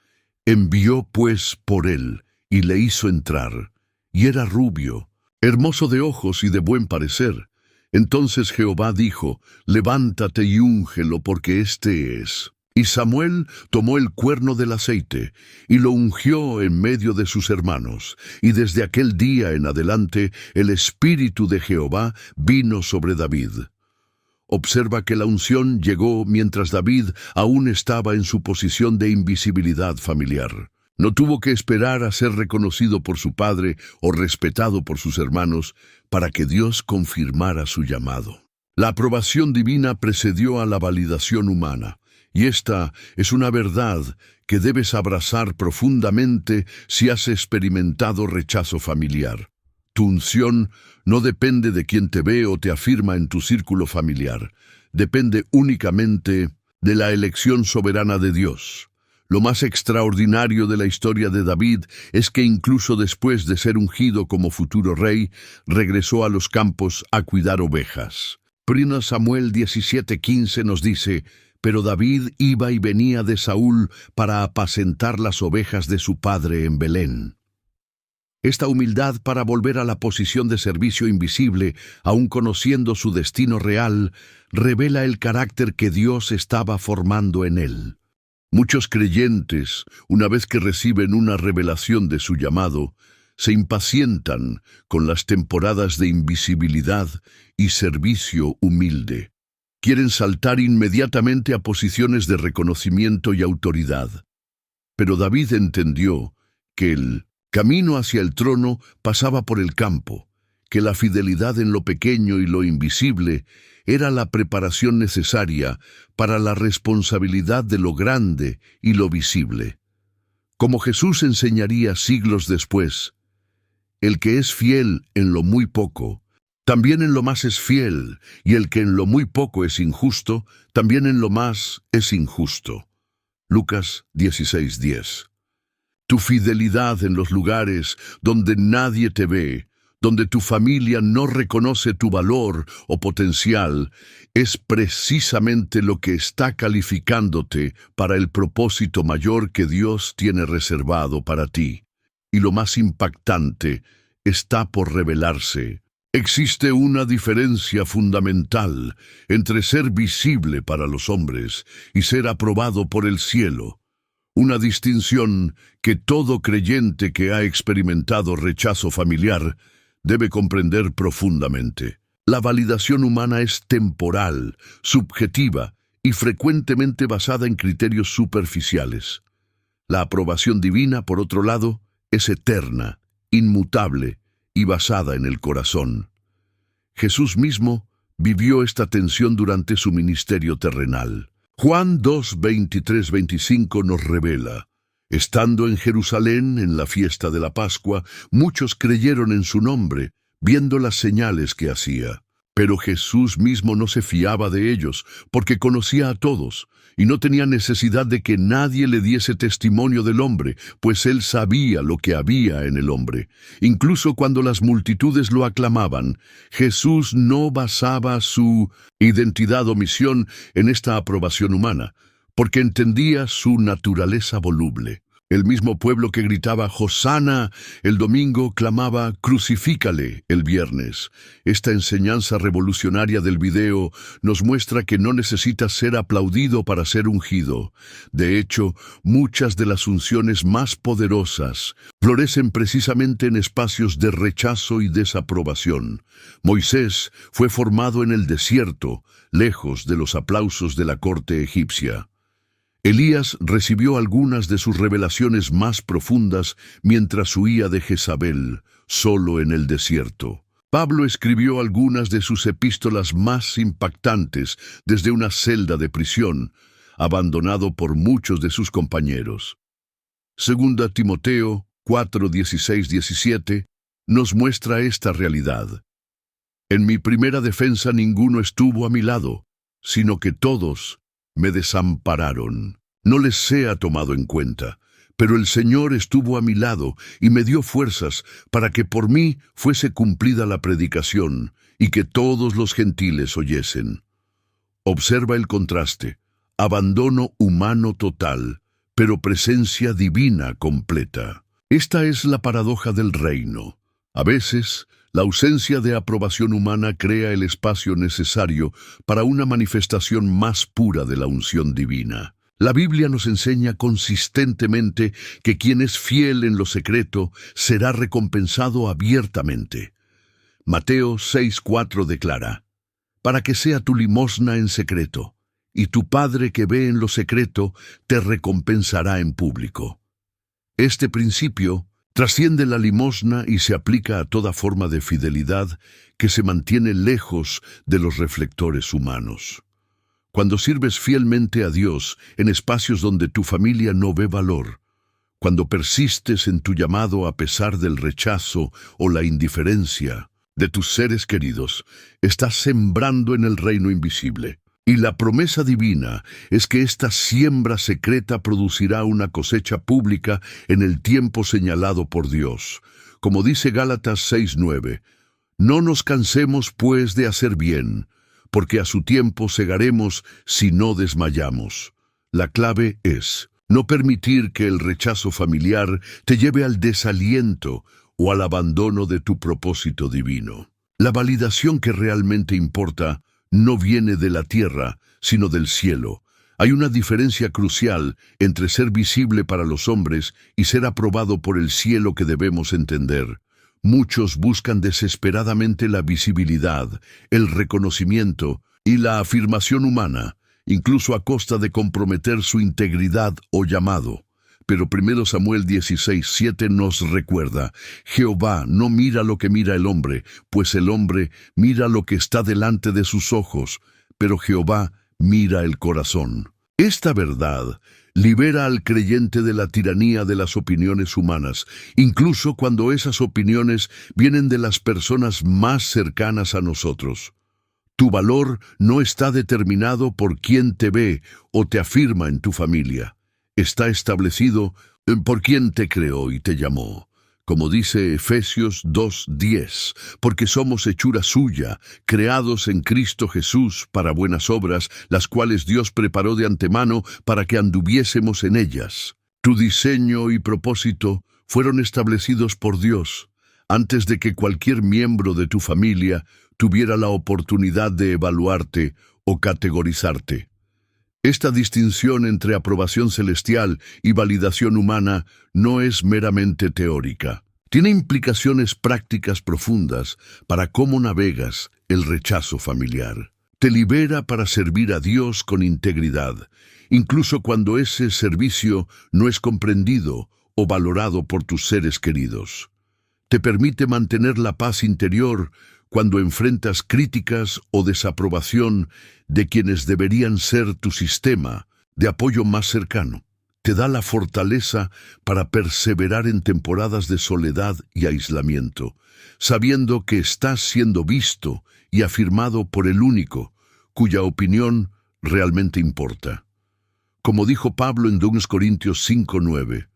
Envió pues por él, y le hizo entrar, y era rubio, hermoso de ojos y de buen parecer. Entonces Jehová dijo: levántate y úngelo, porque este es. Y Samuel tomó el cuerno del aceite y lo ungió en medio de sus hermanos, y desde aquel día en adelante el Espíritu de Jehová vino sobre David. Observa que la unción llegó mientras David aún estaba en su posición de invisibilidad familiar. No tuvo que esperar a ser reconocido por su padre o respetado por sus hermanos para que Dios confirmara su llamado. La aprobación divina precedió a la validación humana. Y esta es una verdad que debes abrazar profundamente si has experimentado rechazo familiar. Tu unción no depende de quien te ve o te afirma en tu círculo familiar. Depende únicamente de la elección soberana de Dios. Lo más extraordinario de la historia de David es que incluso después de ser ungido como futuro rey, regresó a los campos a cuidar ovejas. 1 Samuel 17:15 nos dice: pero David iba y venía de Saúl para apacentar las ovejas de su padre en Belén. Esta humildad para volver a la posición de servicio invisible, aun conociendo su destino real, revela el carácter que Dios estaba formando en él. Muchos creyentes, una vez que reciben una revelación de su llamado, se impacientan con las temporadas de invisibilidad y servicio humilde. Quieren saltar inmediatamente a posiciones de reconocimiento y autoridad. Pero David entendió que el camino hacia el trono pasaba por el campo, que la fidelidad en lo pequeño y lo invisible era la preparación necesaria para la responsabilidad de lo grande y lo visible. Como Jesús enseñaría siglos después, el que es fiel en lo muy poco, también en lo más es fiel, y el que en lo muy poco es injusto, también en lo más es injusto. Lucas 16:10. Tu fidelidad en los lugares donde nadie te ve, donde tu familia no reconoce tu valor o potencial, es precisamente lo que está calificándote para el propósito mayor que Dios tiene reservado para ti. Y lo más impactante está por revelarse. Existe una diferencia fundamental entre ser visible para los hombres y ser aprobado por el cielo. Una distinción que todo creyente que ha experimentado rechazo familiar debe comprender profundamente. La validación humana es temporal, subjetiva y frecuentemente basada en criterios superficiales. La aprobación divina, por otro lado, es eterna, inmutable y basada en el corazón. Jesús mismo vivió esta tensión durante su ministerio terrenal. Juan 2:23-25 nos revela: estando en Jerusalén en la fiesta de la Pascua, muchos creyeron en su nombre, viendo las señales que hacía. Pero Jesús mismo no se fiaba de ellos, porque conocía a todos, y no tenía necesidad de que nadie le diese testimonio del hombre, pues él sabía lo que había en el hombre. Incluso cuando las multitudes lo aclamaban, Jesús no basaba su identidad o misión en esta aprobación humana, porque entendía su naturaleza voluble. El mismo pueblo que gritaba «Hosana» el domingo clamaba «Crucifícale» el viernes. Esta enseñanza revolucionaria del video nos muestra que no necesita ser aplaudido para ser ungido. De hecho, muchas de las unciones más poderosas florecen precisamente en espacios de rechazo y desaprobación. Moisés fue formado en el desierto, lejos de los aplausos de la corte egipcia. Elías recibió algunas de sus revelaciones más profundas mientras huía de Jezabel, solo en el desierto. Pablo escribió algunas de sus epístolas más impactantes desde una celda de prisión, abandonado por muchos de sus compañeros. Segunda Timoteo 4:16-17 nos muestra esta realidad. En mi primera defensa ninguno estuvo a mi lado, sino que todos me desampararon. No les sea tomado en cuenta, pero el Señor estuvo a mi lado y me dio fuerzas para que por mí fuese cumplida la predicación y que todos los gentiles oyesen. Observa el contraste: abandono humano total, pero presencia divina completa. Esta es la paradoja del reino. A veces, la ausencia de aprobación humana crea el espacio necesario para una manifestación más pura de la unción divina. La Biblia nos enseña consistentemente que quien es fiel en lo secreto será recompensado abiertamente. Mateo 6:4 declara: para que sea tu limosna en secreto, y tu Padre que ve en lo secreto te recompensará en público. Este principio trasciende la limosna y se aplica a toda forma de fidelidad que se mantiene lejos de los reflectores humanos. Cuando sirves fielmente a Dios en espacios donde tu familia no ve valor, cuando persistes en tu llamado a pesar del rechazo o la indiferencia de tus seres queridos, estás sembrando en el reino invisible. Y la promesa divina es que esta siembra secreta producirá una cosecha pública en el tiempo señalado por Dios. Como dice Gálatas 6:9, no nos cansemos pues de hacer bien, porque a su tiempo segaremos si no desmayamos. La clave es no permitir que el rechazo familiar te lleve al desaliento o al abandono de tu propósito divino. La validación que realmente importa no viene de la tierra, sino del cielo. Hay una diferencia crucial entre ser visible para los hombres y ser aprobado por el cielo que debemos entender. Muchos buscan desesperadamente la visibilidad, el reconocimiento y la afirmación humana, incluso a costa de comprometer su integridad o llamado. Pero 1 Samuel 16:7 nos recuerda: Jehová no mira lo que mira el hombre, pues el hombre mira lo que está delante de sus ojos, pero Jehová mira el corazón. Esta verdad libera al creyente de la tiranía de las opiniones humanas, incluso cuando esas opiniones vienen de las personas más cercanas a nosotros. Tu valor no está determinado por quién te ve o te afirma en tu familia. Está establecido por quién te creó y te llamó. Como dice Efesios 2:10, porque somos hechura suya, creados en Cristo Jesús para buenas obras, las cuales Dios preparó de antemano para que anduviésemos en ellas. Tu diseño y propósito fueron establecidos por Dios antes de que cualquier miembro de tu familia tuviera la oportunidad de evaluarte o categorizarte. Esta distinción entre aprobación celestial y validación humana no es meramente teórica. Tiene implicaciones prácticas profundas para cómo navegas el rechazo familiar. Te libera para servir a Dios con integridad, incluso cuando ese servicio no es comprendido o valorado por tus seres queridos. Te permite mantener la paz interior cuando enfrentas críticas o desaprobación de quienes deberían ser tu sistema de apoyo más cercano. Te da la fortaleza para perseverar en temporadas de soledad y aislamiento, sabiendo que estás siendo visto y afirmado por el único, cuya opinión realmente importa. Como dijo Pablo en 2 Corintios 5:9,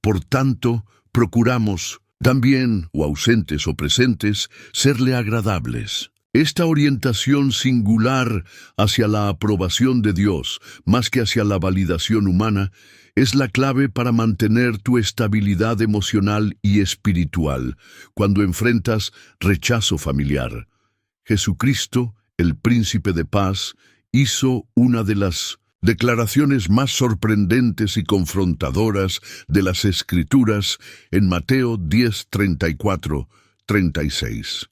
por tanto, procuramos, también, o ausentes o presentes, serle agradables. Esta orientación singular hacia la aprobación de Dios, más que hacia la validación humana, es la clave para mantener tu estabilidad emocional y espiritual cuando enfrentas rechazo familiar. Jesucristo, el Príncipe de Paz, hizo una de las declaraciones más sorprendentes y confrontadoras de las Escrituras en Mateo 10:34-36.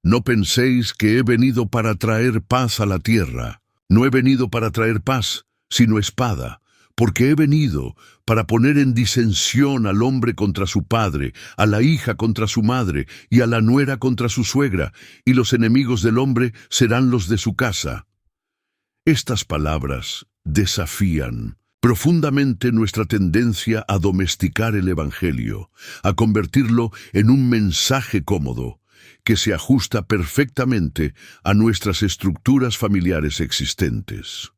No penséis que he venido para traer paz a la tierra. No he venido para traer paz, sino espada, porque he venido para poner en disensión al hombre contra su padre, a la hija contra su madre, y a la nuera contra su suegra, y los enemigos del hombre serán los de su casa. Estas palabras desafían profundamente nuestra tendencia a domesticar el Evangelio, a convertirlo en un mensaje cómodo, que se ajusta perfectamente a nuestras estructuras familiares existentes.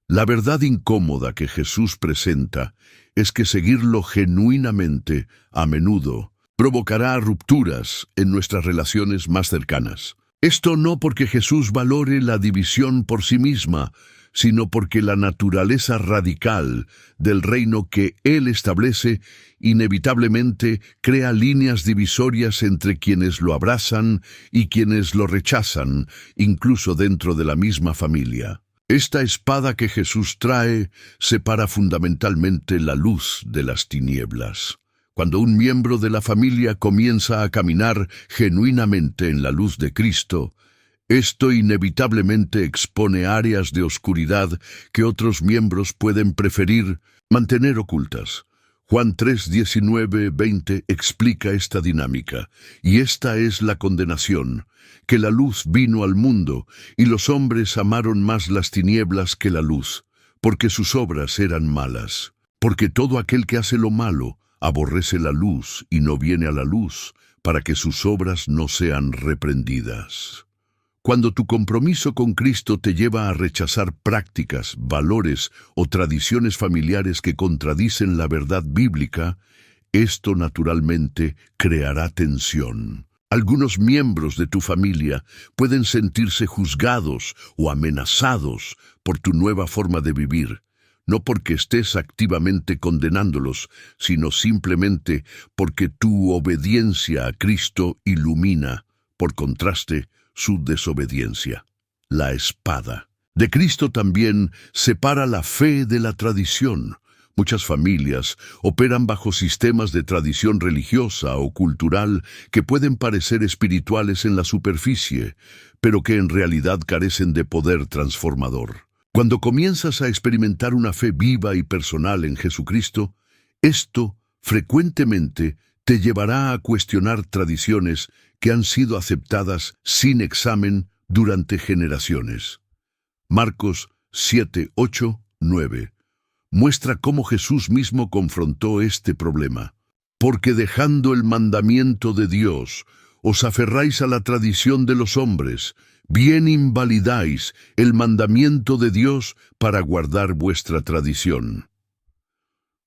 La verdad incómoda que Jesús presenta es que seguirlo genuinamente, a menudo, provocará rupturas en nuestras relaciones más cercanas. Esto no porque Jesús valore la división por sí misma, sino porque la naturaleza radical del reino que Él establece inevitablemente crea líneas divisorias entre quienes lo abrazan y quienes lo rechazan, incluso dentro de la misma familia. Esta espada que Jesús trae separa fundamentalmente la luz de las tinieblas. Cuando un miembro de la familia comienza a caminar genuinamente en la luz de Cristo, esto inevitablemente expone áreas de oscuridad que otros miembros pueden preferir mantener ocultas. Juan 3:19-20 explica esta dinámica, y esta es la condenación, que la luz vino al mundo, y los hombres amaron más las tinieblas que la luz, porque sus obras eran malas. Porque todo aquel que hace lo malo aborrece la luz y no viene a la luz, para que sus obras no sean reprendidas. Cuando tu compromiso con Cristo te lleva a rechazar prácticas, valores o tradiciones familiares que contradicen la verdad bíblica, esto naturalmente creará tensión. Algunos miembros de tu familia pueden sentirse juzgados o amenazados por tu nueva forma de vivir, no porque estés activamente condenándolos, sino simplemente porque tu obediencia a Cristo ilumina, por contraste, su desobediencia. La espada de Cristo también separa la fe de la tradición. Muchas familias operan bajo sistemas de tradición religiosa o cultural que pueden parecer espirituales en la superficie, pero que en realidad carecen de poder transformador. Cuando comienzas a experimentar una fe viva y personal en Jesucristo, Esto, frecuentemente, te llevará a cuestionar tradiciones que han sido aceptadas sin examen durante generaciones. Marcos 7, 8, 9 muestra cómo Jesús mismo confrontó este problema. Porque dejando el mandamiento de Dios, os aferráis a la tradición de los hombres, bien invalidáis el mandamiento de Dios para guardar vuestra tradición.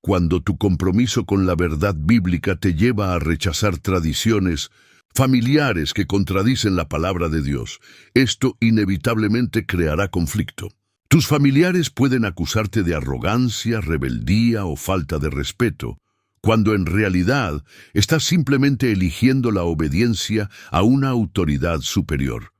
Cuando tu compromiso con la verdad bíblica te lleva a rechazar tradiciones familiares que contradicen la palabra de Dios, esto inevitablemente creará conflicto. Tus familiares pueden acusarte de arrogancia, rebeldía o falta de respeto, cuando en realidad estás simplemente eligiendo la obediencia a una autoridad superior.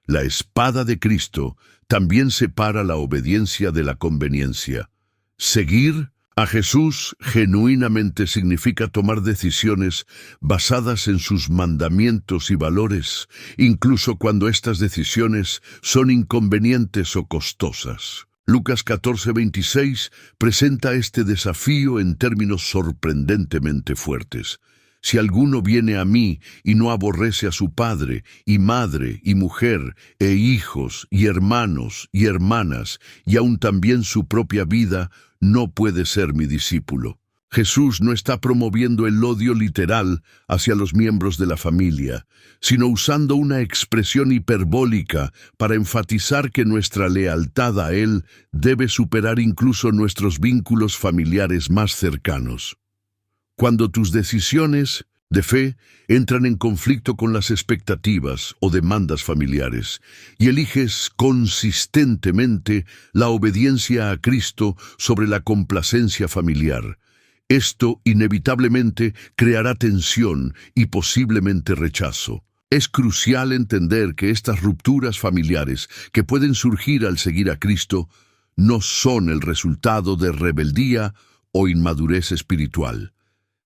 La espada de Cristo también separa la obediencia de la conveniencia. Seguir a Jesús genuinamente significa tomar decisiones basadas en sus mandamientos y valores, incluso cuando estas decisiones son inconvenientes o costosas. Lucas 14:26 presenta este desafío en términos sorprendentemente fuertes. Si alguno viene a mí y no aborrece a su padre, y madre, y mujer, e hijos, y hermanos, y hermanas, y aun también su propia vida, no puede ser mi discípulo. Jesús no está promoviendo el odio literal hacia los miembros de la familia, sino usando una expresión hiperbólica para enfatizar que nuestra lealtad a Él debe superar incluso nuestros vínculos familiares más cercanos. Cuando tus decisiones de fe entran en conflicto con las expectativas o demandas familiares y eliges consistentemente la obediencia a Cristo sobre la complacencia familiar, esto inevitablemente creará tensión y posiblemente rechazo. Es crucial entender que estas rupturas familiares que pueden surgir al seguir a Cristo no son el resultado de rebeldía o inmadurez espiritual,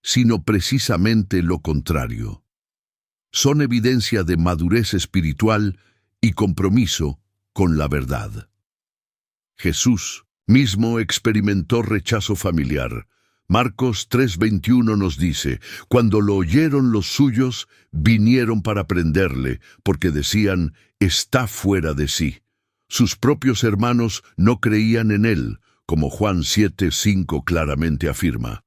sino precisamente lo contrario. Son evidencia de madurez espiritual y compromiso con la verdad. Jesús mismo experimentó rechazo familiar. Marcos 3:21 nos dice, cuando lo oyeron los suyos, vinieron para prenderle, porque decían, está fuera de sí. Sus propios hermanos no creían en él, como Juan 7:5 claramente afirma.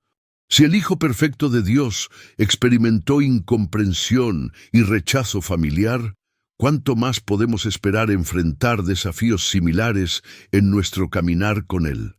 Si el Hijo perfecto de Dios experimentó incomprensión y rechazo familiar, ¿cuánto más podemos esperar enfrentar desafíos similares en nuestro caminar con Él?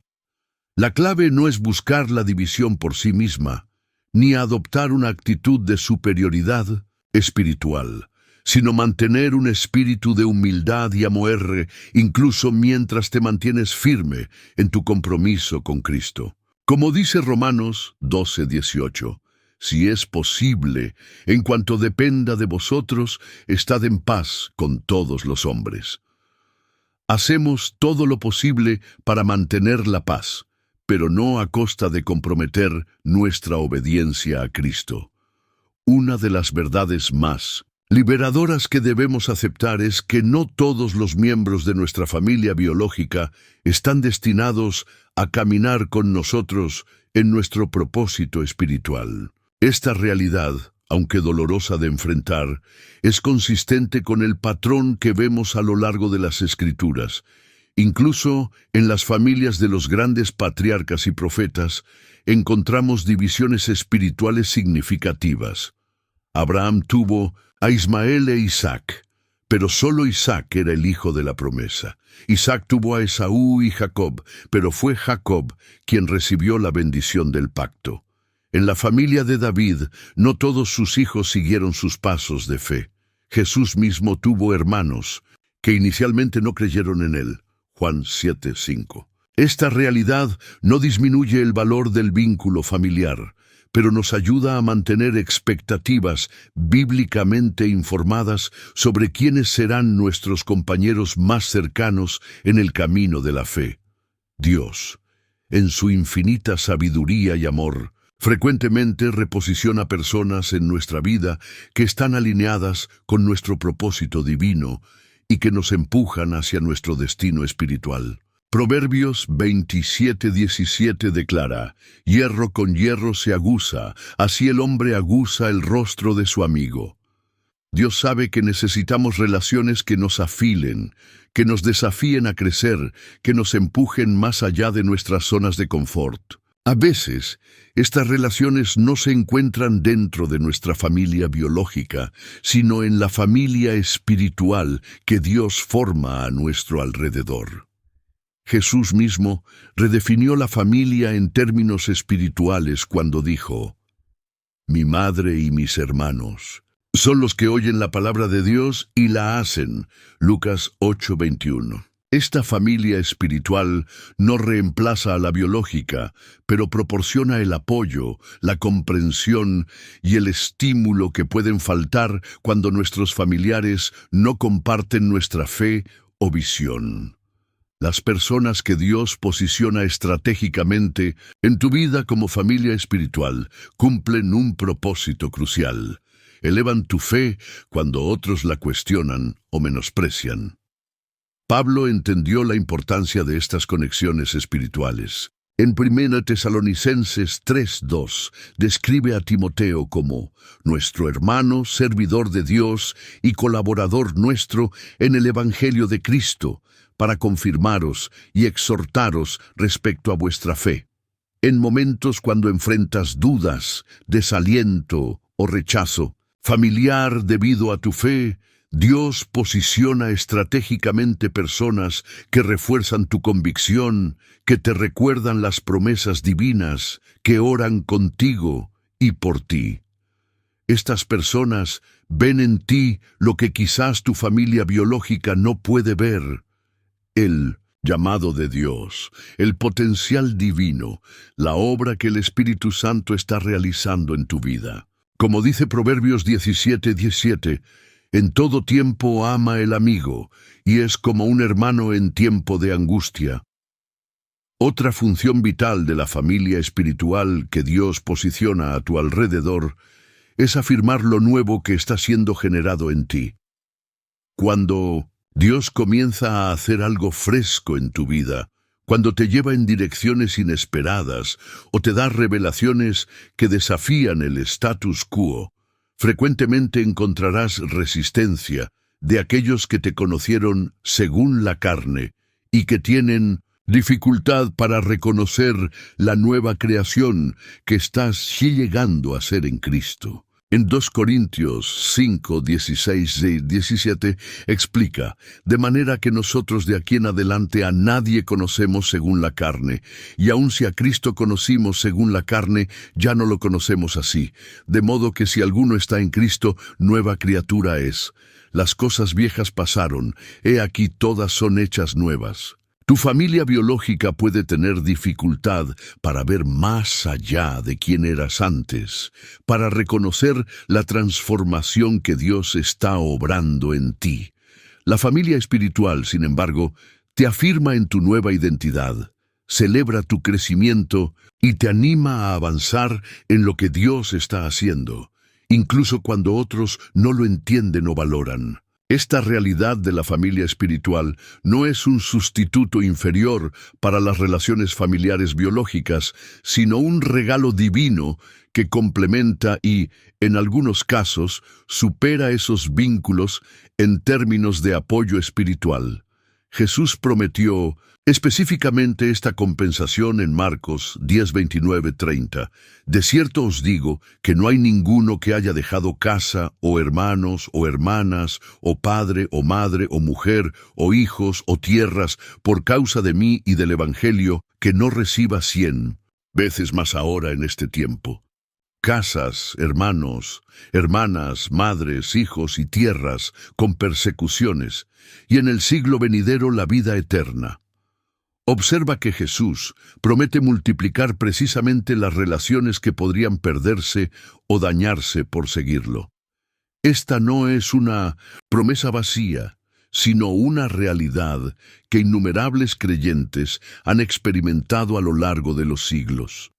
La clave no es buscar la división por sí misma, ni adoptar una actitud de superioridad espiritual, sino mantener un espíritu de humildad y amor, incluso mientras te mantienes firme en tu compromiso con Cristo. Como dice Romanos 12:18, si es posible, en cuanto dependa de vosotros, estad en paz con todos los hombres. Hacemos todo lo posible para mantener la paz, pero no a costa de comprometer nuestra obediencia a Cristo. Una de las verdades más liberadoras que debemos aceptar es que no todos los miembros de nuestra familia biológica están destinados a caminar con nosotros en nuestro propósito espiritual. Esta realidad, aunque dolorosa de enfrentar, es consistente con el patrón que vemos a lo largo de las Escrituras. Incluso en las familias de los grandes patriarcas y profetas encontramos divisiones espirituales significativas. Abraham tuvo a Ismael e Isaac, pero solo Isaac era el hijo de la promesa. Isaac tuvo a Esaú y Jacob, pero fue Jacob quien recibió la bendición del pacto. En la familia de David, no todos sus hijos siguieron sus pasos de fe. Jesús mismo tuvo hermanos que inicialmente no creyeron en él. Juan 7:5. Esta realidad no disminuye el valor del vínculo familiar, pero nos ayuda a mantener expectativas bíblicamente informadas sobre quiénes serán nuestros compañeros más cercanos en el camino de la fe. Dios, en su infinita sabiduría y amor, frecuentemente reposiciona personas en nuestra vida que están alineadas con nuestro propósito divino y que nos empujan hacia nuestro destino espiritual. Proverbios 27:17 declara: hierro con hierro se aguza, así el hombre aguza el rostro de su amigo. Dios sabe que necesitamos relaciones que nos afilen, que nos desafíen a crecer, que nos empujen más allá de nuestras zonas de confort. A veces, estas relaciones no se encuentran dentro de nuestra familia biológica, sino en la familia espiritual que Dios forma a nuestro alrededor. Jesús mismo redefinió la familia en términos espirituales cuando dijo: mi madre y mis hermanos son los que oyen la palabra de Dios y la hacen. Lucas 8:21. Esta familia espiritual no reemplaza a la biológica, pero proporciona el apoyo, la comprensión y el estímulo que pueden faltar cuando nuestros familiares no comparten nuestra fe o visión. Las personas que Dios posiciona estratégicamente en tu vida como familia espiritual cumplen un propósito crucial. Elevan tu fe cuando otros la cuestionan o menosprecian. Pablo entendió la importancia de estas conexiones espirituales. En 1 Tesalonicenses 3:2 describe a Timoteo como nuestro hermano, servidor de Dios y colaborador nuestro en el Evangelio de Cristo, para confirmaros y exhortaros respecto a vuestra fe. En momentos cuando enfrentas dudas, desaliento o rechazo familiar debido a tu fe, Dios posiciona estratégicamente personas que refuerzan tu convicción, que te recuerdan las promesas divinas, que oran contigo y por ti. Estas personas ven en ti lo que quizás tu familia biológica no puede ver: el llamado de Dios, el potencial divino, la obra que el Espíritu Santo está realizando en tu vida. Como dice Proverbios 17:17, en todo tiempo ama el amigo, y es como un hermano en tiempo de angustia. Otra función vital de la familia espiritual que Dios posiciona a tu alrededor es afirmar lo nuevo que está siendo generado en ti. Cuando Dios comienza a hacer algo fresco en tu vida, cuando te lleva en direcciones inesperadas o te da revelaciones que desafían el status quo, frecuentemente encontrarás resistencia de aquellos que te conocieron según la carne y que tienen dificultad para reconocer la nueva creación que estás llegando a ser en Cristo. En 2 Corintios 5, 16 y 17 explica: de manera que nosotros de aquí en adelante a nadie conocemos según la carne, y aun si a Cristo conocimos según la carne, ya no lo conocemos así. De modo que si alguno está en Cristo, nueva criatura es. Las cosas viejas pasaron, he aquí todas son hechas nuevas. Tu familia biológica puede tener dificultad para ver más allá de quién eras antes, para reconocer la transformación que Dios está obrando en ti. La familia espiritual, sin embargo, te afirma en tu nueva identidad, celebra tu crecimiento y te anima a avanzar en lo que Dios está haciendo, incluso cuando otros no lo entienden o valoran. Esta realidad de la familia espiritual no es un sustituto inferior para las relaciones familiares biológicas, sino un regalo divino que complementa y, en algunos casos, supera esos vínculos en términos de apoyo espiritual. Jesús prometió específicamente esta compensación en Marcos 10:29-30. De cierto os digo que no hay ninguno que haya dejado casa, o hermanos, o hermanas, o padre, o madre, o mujer, o hijos, o tierras, por causa de mí y del Evangelio, que no reciba 100 veces más ahora en este tiempo. Casas, hermanos, hermanas, madres, hijos y tierras, con persecuciones, y en el siglo venidero la vida eterna. Observa que Jesús promete multiplicar precisamente las relaciones que podrían perderse o dañarse por seguirlo. Esta no es una promesa vacía, sino una realidad que innumerables creyentes han experimentado a lo largo de los siglos.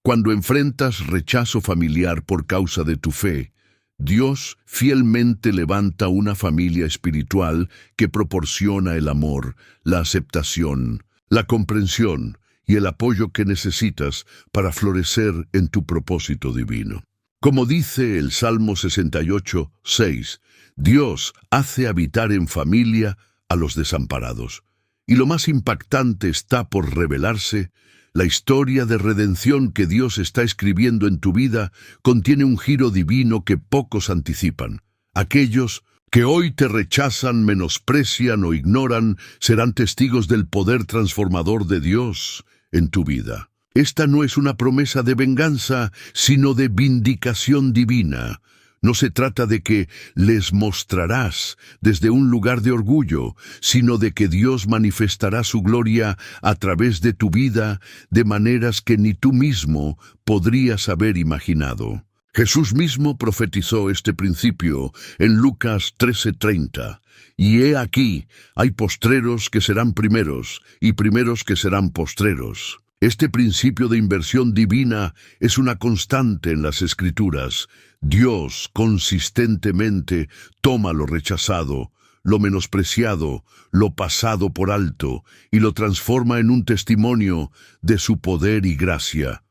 Cuando enfrentas rechazo familiar por causa de tu fe, Dios fielmente levanta una familia espiritual que proporciona el amor, la aceptación, la comprensión y el apoyo que necesitas para florecer en tu propósito divino. Como dice el Salmo 68, 6, Dios hace habitar en familia a los desamparados. Y lo más impactante está por revelarse. La historia de redención que Dios está escribiendo en tu vida contiene un giro divino que pocos anticipan. Aquellos que hoy te rechazan, menosprecian o ignoran serán testigos del poder transformador de Dios en tu vida. Esta no es una promesa de venganza, sino de vindicación divina. No se trata de que les mostrarás desde un lugar de orgullo, sino de que Dios manifestará su gloria a través de tu vida de maneras que ni tú mismo podrías haber imaginado. Jesús mismo profetizó este principio en Lucas 13:30. Y he aquí, hay postreros que serán primeros, y primeros que serán postreros. Este principio de inversión divina es una constante en las Escrituras. Dios consistentemente toma lo rechazado, lo menospreciado, lo pasado por alto, y lo transforma en un testimonio de su poder y gracia.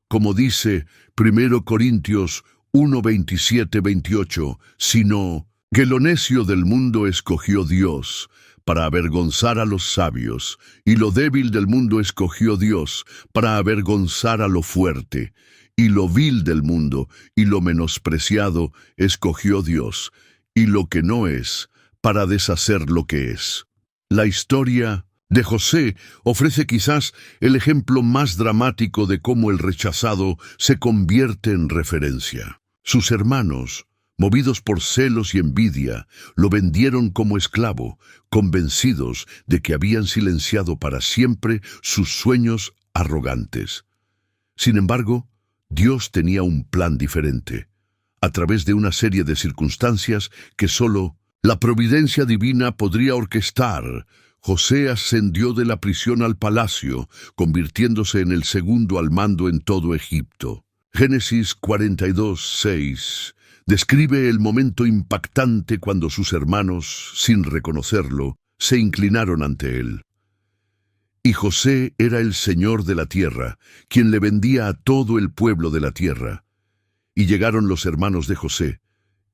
Como dice 1 Corintios 1:27-28, sino que lo necio del mundo escogió Dios para avergonzar a los sabios, y lo débil del mundo escogió Dios para avergonzar a lo fuerte, y lo vil del mundo y lo menospreciado escogió Dios, y lo que no es, para deshacer lo que es. La historia de José ofrece quizás el ejemplo más dramático de cómo el rechazado se convierte en referencia. Sus hermanos, movidos por celos y envidia, lo vendieron como esclavo, convencidos de que habían silenciado para siempre sus sueños arrogantes. Sin embargo, Dios tenía un plan diferente. A través de una serie de circunstancias que solo la providencia divina podría orquestar, José ascendió de la prisión al palacio, convirtiéndose en el segundo al mando en todo Egipto. Génesis 42:6 describe el momento impactante cuando sus hermanos, sin reconocerlo, se inclinaron ante él. Y José era el Señor de la tierra, quien le vendía a todo el pueblo de la tierra. Y llegaron los hermanos de José,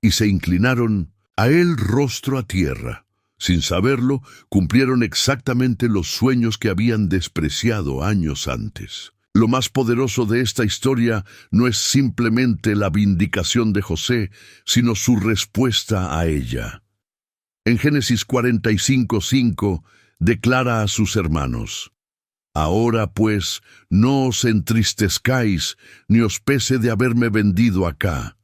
y se inclinaron a él rostro a tierra. Sin saberlo, cumplieron exactamente los sueños que habían despreciado años antes. Lo más poderoso de esta historia no es simplemente la vindicación de José, sino su respuesta a ella. En Génesis 45:5 declara a sus hermanos: Ahora pues, no os entristezcáis, ni os pese de haberme vendido acá,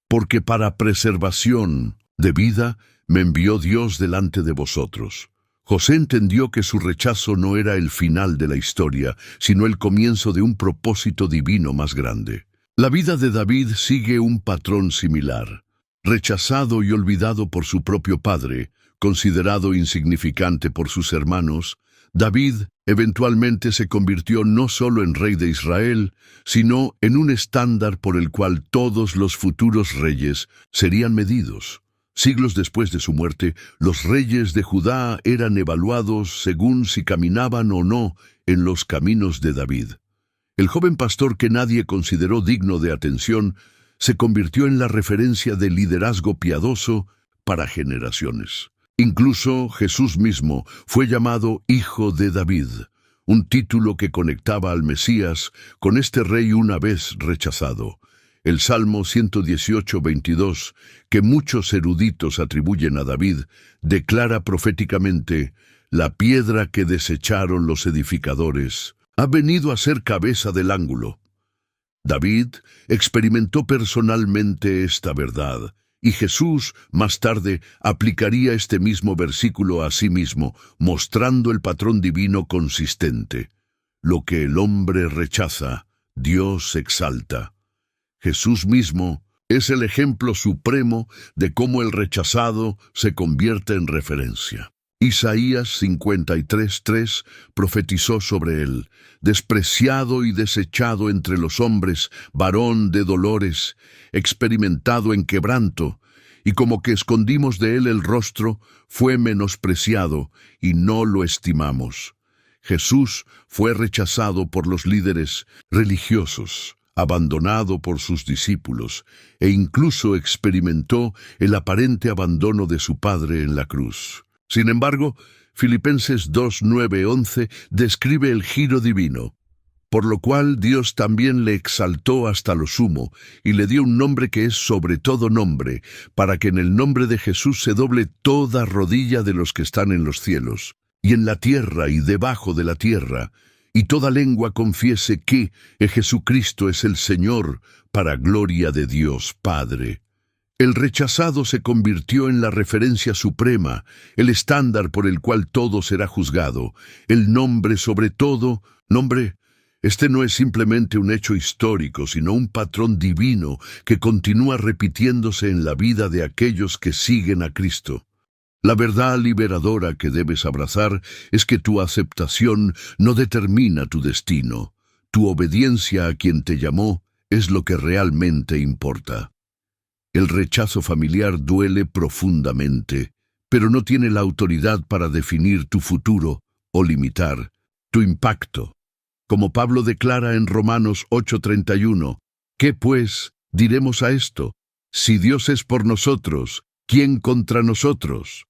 porque para preservación de vida me envió Dios delante de vosotros. José entendió que su rechazo no era el final de la historia, sino el comienzo de un propósito divino más grande. La vida de David sigue un patrón similar. Rechazado y olvidado por su propio padre, considerado insignificante por sus hermanos, David eventualmente se convirtió no solo en rey de Israel, sino en un estándar por el cual todos los futuros reyes serían medidos. Siglos después de su muerte, los reyes de Judá eran evaluados según si caminaban o no en los caminos de David. El joven pastor que nadie consideró digno de atención se convirtió en la referencia de liderazgo piadoso para generaciones. Incluso Jesús mismo fue llamado Hijo de David, un título que conectaba al Mesías con este rey una vez rechazado. El Salmo 118:22, que muchos eruditos atribuyen a David, declara proféticamente: la piedra que desecharon los edificadores ha venido a ser cabeza del ángulo. David experimentó personalmente esta verdad, y Jesús más tarde aplicaría este mismo versículo a sí mismo, mostrando el patrón divino consistente. Lo que el hombre rechaza, Dios exalta. Jesús mismo es el ejemplo supremo de cómo el rechazado se convierte en referencia. Isaías 53:3 profetizó sobre él: despreciado y desechado entre los hombres, varón de dolores, experimentado en quebranto, y como que escondimos de él el rostro, fue menospreciado y no lo estimamos. Jesús fue rechazado por los líderes religiosos, abandonado por sus discípulos, e incluso experimentó el aparente abandono de su Padre en la cruz. Sin embargo, Filipenses 2, 9, 11 describe el giro divino, por lo cual Dios también le exaltó hasta lo sumo, y le dio un nombre que es sobre todo nombre, para que en el nombre de Jesús se doble toda rodilla de los que están en los cielos, y en la tierra y debajo de la tierra, y toda lengua confiese que Jesucristo es el Señor, para gloria de Dios Padre. El rechazado se convirtió en la referencia suprema, el estándar por el cual todo será juzgado, el nombre sobre todo, nombre. Este no es simplemente un hecho histórico, sino un patrón divino que continúa repitiéndose en la vida de aquellos que siguen a Cristo. La verdad liberadora que debes abrazar es que tu aceptación no determina tu destino. Tu obediencia a quien te llamó es lo que realmente importa. El rechazo familiar duele profundamente, pero no tiene la autoridad para definir tu futuro o limitar tu impacto. Como Pablo declara en Romanos 8:31, ¿qué pues diremos a esto? Si Dios es por nosotros, ¿quién contra nosotros?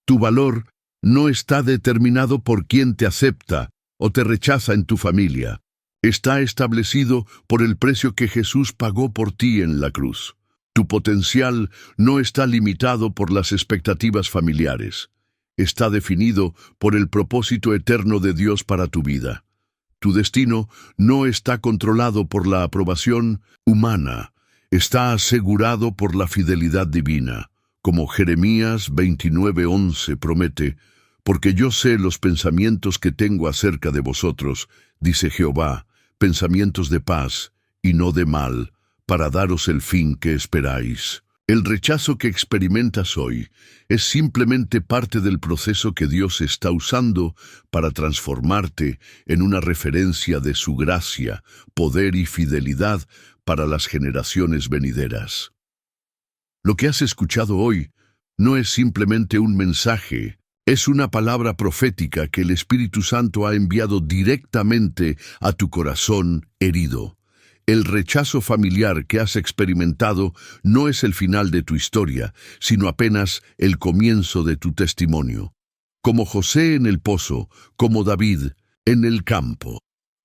Tu valor no está determinado por quién te acepta o te rechaza en tu familia. Está establecido por el precio que Jesús pagó por ti en la cruz. Tu potencial no está limitado por las expectativas familiares. Está definido por el propósito eterno de Dios para tu vida. Tu destino no está controlado por la aprobación humana, está asegurado por la fidelidad divina. Como Jeremías 29:11 promete, porque yo sé los pensamientos que tengo acerca de vosotros, dice Jehová, pensamientos de paz y no de mal, para daros el fin que esperáis. El rechazo que experimentas hoy es simplemente parte del proceso que Dios está usando para transformarte en una referencia de su gracia, poder y fidelidad para las generaciones venideras. Lo que has escuchado hoy no es simplemente un mensaje, es una palabra profética que el Espíritu Santo ha enviado directamente a tu corazón herido. El rechazo familiar que has experimentado no es el final de tu historia, sino apenas el comienzo de tu testimonio. Como José en el pozo, como David en el campo,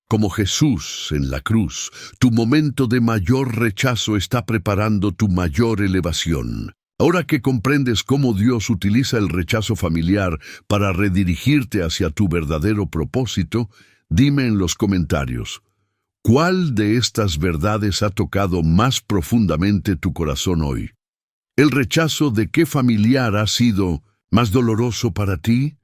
como Jesús en la cruz, tu momento de mayor rechazo está preparando tu mayor elevación. Ahora que comprendes cómo Dios utiliza el rechazo familiar para redirigirte hacia tu verdadero propósito, dime en los comentarios, ¿cuál de estas verdades ha tocado más profundamente tu corazón hoy? ¿El rechazo de qué familiar ha sido más doloroso para ti?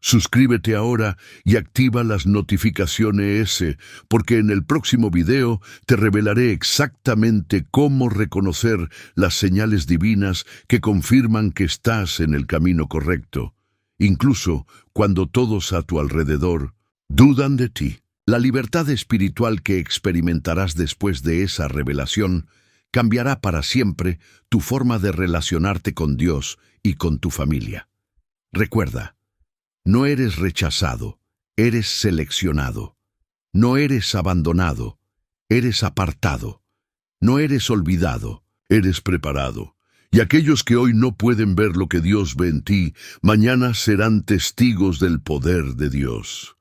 Suscríbete ahora y activa las notificaciones, porque en el próximo video te revelaré exactamente cómo reconocer las señales divinas que confirman que estás en el camino correcto, incluso cuando todos a tu alrededor dudan de ti. La libertad espiritual que experimentarás después de esa revelación cambiará para siempre tu forma de relacionarte con Dios y con tu familia. Recuerda, no eres rechazado, eres seleccionado. No eres abandonado, eres apartado. No eres olvidado, eres preparado. Y aquellos que hoy no pueden ver lo que Dios ve en ti, mañana serán testigos del poder de Dios.